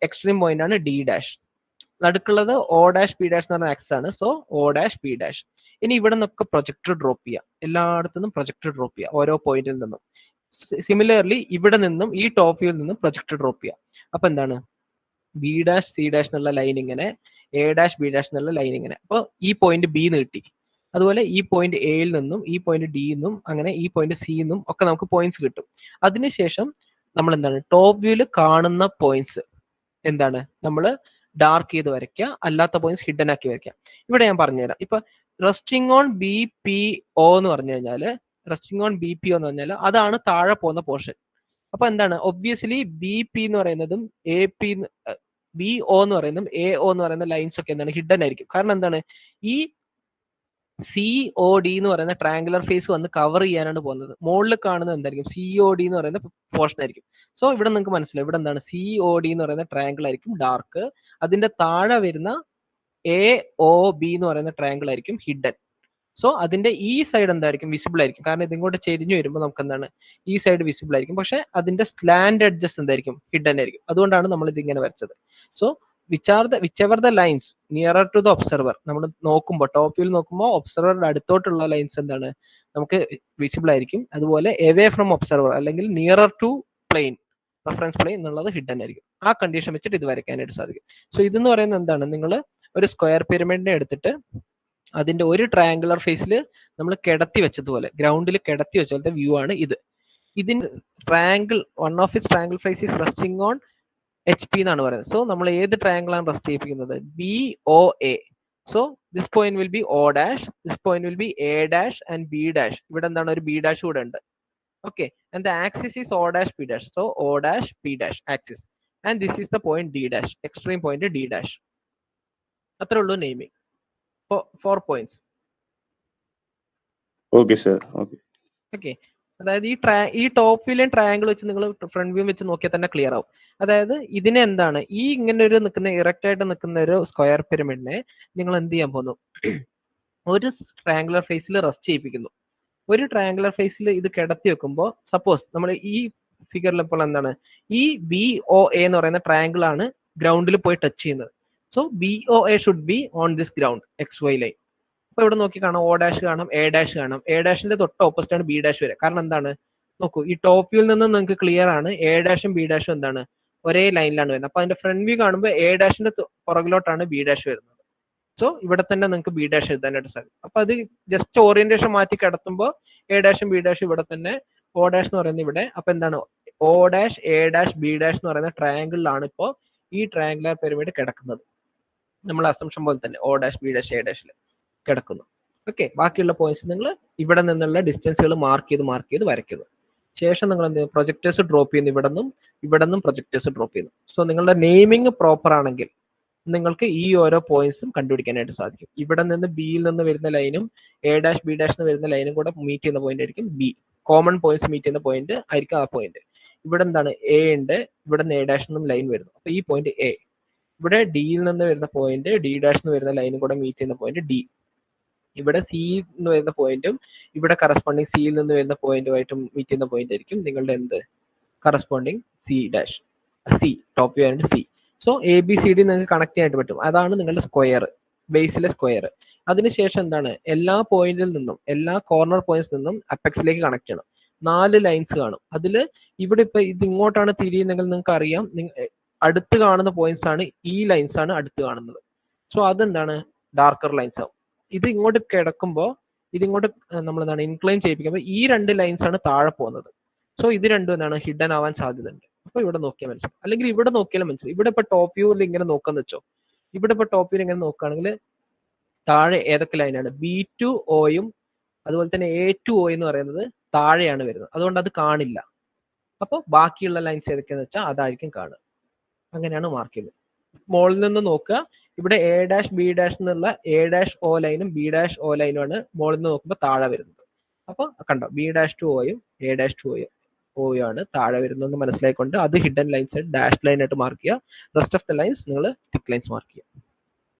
എക്സ്ട്രീം പോയിന്റ് ആണ് ഡി ഡാഷ്. നടുക്കുള്ളത് ഒ ഡാഷ് ബി ഡാഷ് എന്ന് പറഞ്ഞ എക്സ് ആണ്. So O dash B dash. ഇനി ഇവിടെ നിന്നൊക്കെ പ്രൊജക്ടർ ഡ്രോപ്പ് ചെയ്യുക. എല്ലായിടത്തുനിന്നും പ്രൊജക്ടർ ഡ്രോപ്പ് ചെയ്യുക, ഓരോ പോയിന്റിൽ നിന്നും. സിമിലർലി ഇവിടെ നിന്നും ഈ ടോപ്പ് വ്യൂവിൽ നിന്നും പ്രൊജക്ടർ ഡ്രോപ്പ് ചെയ്യുക. അപ്പൊ എന്താണ്? ബി ഡാഷ് സി ഡാഷ് എന്നുള്ള ലൈൻ ഇങ്ങനെ, എ ഡാഷ് ബി ഡാഷ് എന്നുള്ള ലൈൻ ഇങ്ങനെ. അപ്പോൾ ഈ പോയിന്റ് ബി എന്ന് കിട്ടി. അതുപോലെ ഈ പോയിന്റ് എയിൽ നിന്നും ഈ പോയിന്റ് ഡി നിന്നും അങ്ങനെ ഈ പോയിന്റ് സി നിന്നും ഒക്കെ നമുക്ക് പോയിന്റ്സ് കിട്ടും. അതിനുശേഷം നമ്മൾ എന്താണ് ടോപ്പ് വ്യൂവിൽ കാണുന്ന പോയിന്റ്സ് എന്താണ് നമ്മൾ ഡാർക്ക് ചെയ്ത് വരയ്ക്കുക, അല്ലാത്ത പോയിന്റ്സ് ഹിഡൻ ആക്കി വരയ്ക്കുക. ഇവിടെ ഞാൻ പറഞ്ഞുതരാം. ഇപ്പൊ resting on B P O എന്ന് പറഞ്ഞു കഴിഞ്ഞാൽ, resting on B P O എന്ന് പറഞ്ഞാൽ അതാണ് താഴെ പോകുന്ന പോർഷൻ. അപ്പൊ എന്താണ്? ഒബ്വിയസ്ലി ബി പി എന്ന് പറയുന്നതും എ പി ബി ഒ എന്ന് പറയുന്നതും എ ഒ എന്ന് പറയുന്ന ലൈൻസ് ഒക്കെ എന്താണ് ഹിഡൻ ആയിരിക്കും. കാരണം എന്താണ്? ഈ സി ഒ ഡി എന്ന് പറയുന്ന ട്രയാങ്കുലർ ഫേസ് വന്ന് കവർ ചെയ്യാനാണ് പോകുന്നത്. മുകളിൽ കാണുന്നത് എന്തായിരിക്കും? സി ഒ ഡി എന്ന് പറയുന്ന പോർഷൻ ആയിരിക്കും. സോ ഇവിടെ നിങ്ങൾക്ക് മനസ്സിലായി, ഇവിടെ എന്താണ്? സി ഒ ഡി എന്ന് പറയുന്ന ട്രയാങ്കിൾ ആയിരിക്കും ഡാർക്ക്. അതിന്റെ താഴെ വരുന്ന എ ഒ ബി എന്ന് പറയുന്ന ട്രയാങ്കിൾ ആയിരിക്കും ഹിഡൻ. സോ അതിന്റെ ഈ സൈഡ് എന്തായിരിക്കും? വിസിബിൾ ആയിരിക്കും. കാരണം ഇതിങ്ങോട്ട് ചെരിഞ്ഞു വരുമ്പോൾ നമുക്ക് എന്താണ്? ഈ സൈഡ് വിസിബിൾ ആയിരിക്കും. പക്ഷെ അതിന്റെ സ്ലാൻഡ് എഡ്ജസ് എന്തായിരിക്കും? ഹിഡൻ ആയിരിക്കും. അതുകൊണ്ടാണ് നമ്മൾ ഇത് ഇങ്ങനെ വരച്ചത്. So whichever the lines nearer to the observer, നമ്മൾ നോക്കുമ്പോൾ ടോപ്പ് വ്യൂവിൽ നോക്കുമ്പോൾ ഒബ്സർവറുടെ അടുത്തോട്ടുള്ള ലൈൻസ് എന്താണ് നമുക്ക് വിസിബിൾ ആയിരിക്കും. അതുപോലെ എവേ ഫ്രം ഒബ്സർവർ അല്ലെങ്കിൽ nearer to plane, reference plane എന്നുള്ളത് ഹിഡൻ ആയിരിക്കും. ആ കണ്ടീഷൻ വെച്ചിട്ട് ഇത് വരയ്ക്കാനായിട്ട് സാധിക്കും. സോ ഇതെന്ന് പറയുന്നത് എന്താണ്? നിങ്ങൾ ഒരു സ്ക്വയർ പിരമിഡിനെ എടുത്തിട്ട് അതിന്റെ ഒരു ട്രയാങ്കുലർ ഫേസിൽ നമ്മൾ കിടത്തി വെച്ചതുപോലെ, ഗ്രൗണ്ടിൽ കിടത്തി വെച്ച പോലത്തെ വ്യൂ ആണ് ഇത്. ഇതിന്റെ triangle, one of its triangle face is resting on H P എന്നാണ് പറയുന്നത്. സോ നമ്മൾ ഏത് ട്രയാങ്കിൾ ആണ് റെസ്റ്റ് ചെയ്യിപ്പിക്കുന്നത്? B O A. So this point will be O dash, this point will be A dash and B dash. ഇവിടെ എന്താണ്? ഒരു B dash കൂടെ ഉണ്ട്. Okay, and the axis is O dash P dash. So O dash P dash axis, and this is the point D dash, extreme point D dash. അത്രേ ഉള്ളൂ naming. 4 points. Okay sir. Okay, അതായത് ഈ top വ്യൂയിലും triangle വെച്ച് നിങ്ങൾ front view വെച്ച് നോക്കിയാൽ തന്നെ clear ആവും. അതായത് ഇതിനെ എന്താണ്, ഈ ഇങ്ങനെ ഒരു നിൽക്കുന്ന ഇറക്റ്റ് ആയിട്ട് നിൽക്കുന്ന ഒരു സ്ക്വയർ പിരമിഡിനെ നിങ്ങൾ എന്ത് ചെയ്യാൻ പോകുന്നു? ഒരു ട്രയാങ്കുലർ ഫേസിൽ റെസ്റ്റ് ചെയ്യിപ്പിക്കുന്നു. ഒരു ട്രയാങ്കുലർ ഫേസിൽ ഇത് കിടത്തി വെക്കുമ്പോൾ, സപ്പോസ് നമ്മൾ ഈ ഫിഗറിൽ ഇപ്പോൾ എന്താണ്, ഈ ബി ഒ എ എന്ന് പറയുന്ന ട്രയാങ്കിൾ ആണ് ഗ്രൗണ്ടിൽ പോയി ടച്ച് ചെയ്യുന്നത്. So B O A should be on this ground X Y line. അപ്പൊ ഇവിടെ നോക്കി കാണാം, ഒ ഡാഷ് കാണാം, എ ഡാഷ് കാണാം. എ ഡാഷിന്റെ തൊട്ട് ഓപ്പോസിറ്റ് ആണ് ബി ഡാഷ് വരെ. കാരണം എന്താണ്? നോക്കൂ, ഈ ടോപ്പ് വ്യൂവിൽ നിന്ന് നിങ്ങൾക്ക് ക്ലിയർ ആണ് എ ഡാഷും ബി ഡാഷും എന്താണ് ഒരേ ലൈനിലാണ് വരുന്നത്. അപ്പൊ അതിന്റെ ഫ്രണ്ട് വ്യൂ കാണുമ്പോൾ എ ഡാഷിന്റെ പുറകിലോട്ടാണ് ബി ഡാഷ് വരുന്നത്. സോ ഇവിടെ തന്നെ നിങ്ങൾക്ക് ബി ഡാഷ് എഴുതാനായിട്ട് സാധിക്കും. അപ്പൊ അത് ജസ്റ്റ് ഓറിയന്റേഷൻ മാറ്റി കിടത്തുമ്പോൾ എ ഡാഷും ബി ഡാഷും ഇവിടെ തന്നെ, ഒ ഡാഷ് എന്ന് പറയുന്നത് ഇവിടെ. അപ്പൊ എന്താണ്? O dash A dash B dash എന്ന് പറയുന്ന ട്രയാങ്കിളിലാണ് ഇപ്പോൾ ഈ ട്രയാങ്കുലർ പിരമിഡ് കിടക്കുന്നത്. നമ്മൾ അസംഷൻ പോലെ തന്നെ O dash B dash A ഡാഷിൽ കിടക്കുന്നു. ഓക്കെ, ബാക്കിയുള്ള പോയിന്റ്സ് നിങ്ങൾ ഇവിടെ നിന്നുള്ള ഡിസ്റ്റൻസുകൾ മാർക്ക് ചെയ്ത് വരയ്ക്കുന്നു. ശേഷം നിങ്ങൾ എന്ത് ചെയ്യുന്നു? പ്രൊജക്ടേഴ്സ് ഡ്രോപ്പ് ചെയ്യുന്നു. ഇവിടെ നിന്നും പ്രൊജക്ടേഴ്സ് ഡ്രോപ്പ് ചെയ്യുന്നു. സോ നിങ്ങളുടെ നെയിമിംഗ് പ്രോപ്പർ ആണെങ്കിൽ നിങ്ങൾക്ക് ഈ ഓരോ പോയിന്റ്സും കണ്ടുപിടിക്കാനായിട്ട് സാധിക്കും. ഇവിടെ നിന്ന് ബിയിൽ നിന്ന് വരുന്ന ലൈനും എ ഡാഷ് ബി ഡാഷ് വരുന്ന ലൈനും കൂടെ മീറ്റ് ചെയ്യുന്ന പോയിന്റ് ആയിരിക്കും ബി. കോമൺ പോയിന്റ്സ് മീറ്റ് ചെയ്യുന്ന പോയിന്റ് ആയിരിക്കും ആ പോയിന്റ്. ഇവിടെ എന്താണ്? എ ഉണ്ട്, ഇവിടെ നിന്ന് എ ഡാഷ് നിന്നും ലൈൻ വരുന്നു. അപ്പൊ ഈ പോയിന്റ് എ. ഇവിടെ ഡിയിൽ നിന്ന് വരുന്ന പോയിന്റ് ഡി ഡാഷ് നിന്ന് വരുന്ന ലൈനും കൂടെ മീറ്റ് ചെയ്യുന്ന പോയിന്റ് ഡി. ഇവിടെ സിയിൽ നിന്ന് വരുന്ന പോയിന്റും ഇവിടെ കറസ്പോണ്ടിങ് സിയിൽ നിന്ന് വരുന്ന പോയിന്റുമായിട്ടും മീറ്റ് ചെയ്യുന്ന പോയിന്റ് ആയിരിക്കും നിങ്ങളുടെ എന്ത്? Corresponding C dash, C top view and C. So A B C D നിങ്ങൾക്ക് കണക്ട് ചെയ്യാനായിട്ട് പറ്റും. അതാണ് നിങ്ങളുടെ സ്ക്വയർ, ബേസിലെ സ്ക്വയർ. അതിനുശേഷം എന്താണ് എല്ലാ പോയിന്റിൽ നിന്നും എല്ലാ കോർണർ പോയിന്റ്സ് നിന്നും അപ്പെക്സിലേക്ക് കണക്ട് ചെയ്യണം. 4 ലൈൻസ് കാണും. അതിൽ ഇവിടെ ഇപ്പൊ ഇത് ഇങ്ങോട്ടാണ് തിരിയുന്നെങ്കിൽ നിങ്ങൾക്ക് അറിയാം, അടുത്ത് കാണുന്ന പോയിന്റ്സ് ആണ് ഈ ലൈൻസ് ആണ് അടുത്ത് കാണുന്നത്. സോ അതെന്താണ് ഡാർക്കർ ലൈൻസ് ആവും. ഇത് ഇങ്ങോട്ട് കിടക്കുമ്പോൾ ഇതിങ്ങോട്ട് നമ്മൾ എന്താണ് ഇൻക്ലൈൻ ചെയ്യിപ്പിക്കുമ്പോൾ ഈ 2 ലൈൻസ് ആണ് താഴെ പോകുന്നത്. സോ ഇത് രണ്ടും എന്താണ് ഹിഡൻ ആവാൻ സാധ്യതയുണ്ട്. അപ്പൊ ഇവിടെ നോക്കിയാൽ മനസ്സിലാവും, അല്ലെങ്കിൽ ഇവിടെ നോക്കിയാലും മനസ്സിലാവും. ഇവിടെ ഇപ്പൊ ടോപ്പ് വ്യൂവിൽ ഇങ്ങനെ നോക്കാന്ന് വെച്ചോ, ഇവിടെ ഇപ്പൊ ടോപ്പ് വ്യൂവിൽ ഇങ്ങനെ നോക്കുകയാണെങ്കിൽ താഴെ ഏതൊക്കെ ലൈനാണ് B2O അതുപോലെ തന്നെ A2O എന്ന് പറയുന്നത് താഴെയാണ് വരുന്നത്, അതുകൊണ്ട് അത് കാണില്ല. അപ്പോൾ ബാക്കിയുള്ള ലൈൻസ് ഏതൊക്കെയാന്ന് വെച്ചാൽ അതായിരിക്കും കാണുക. അങ്ങനെയാണ് മാർക്ക് ചെയ്യുന്നത്. മുകളിൽ നിന്ന് നോക്കുക, ഇവിടെ A', B' എന്നുള്ള A'O ലൈനും B'O ലൈനുമാണ് മുകളിൽ നിന്ന് നോക്കുമ്പോൾ താഴെ വരുന്നത്. അപ്പോൾ കണ്ടോ B'2O A'2O ആണ് താഴെ വരുന്നതെന്ന് മനസ്സിലായിക്കൊണ്ട് അത് ഹിഡൻ ലൈൻസ് ഡാഷ് ലൈൻ ആയിട്ട് മാർക്ക് ചെയ്യുക. റെസ്റ്റ് ഓഫ് ദ ലൈൻസ് നിങ്ങൾ തിക്ക് ലൈൻസ് മാർക്ക് ചെയ്യുക.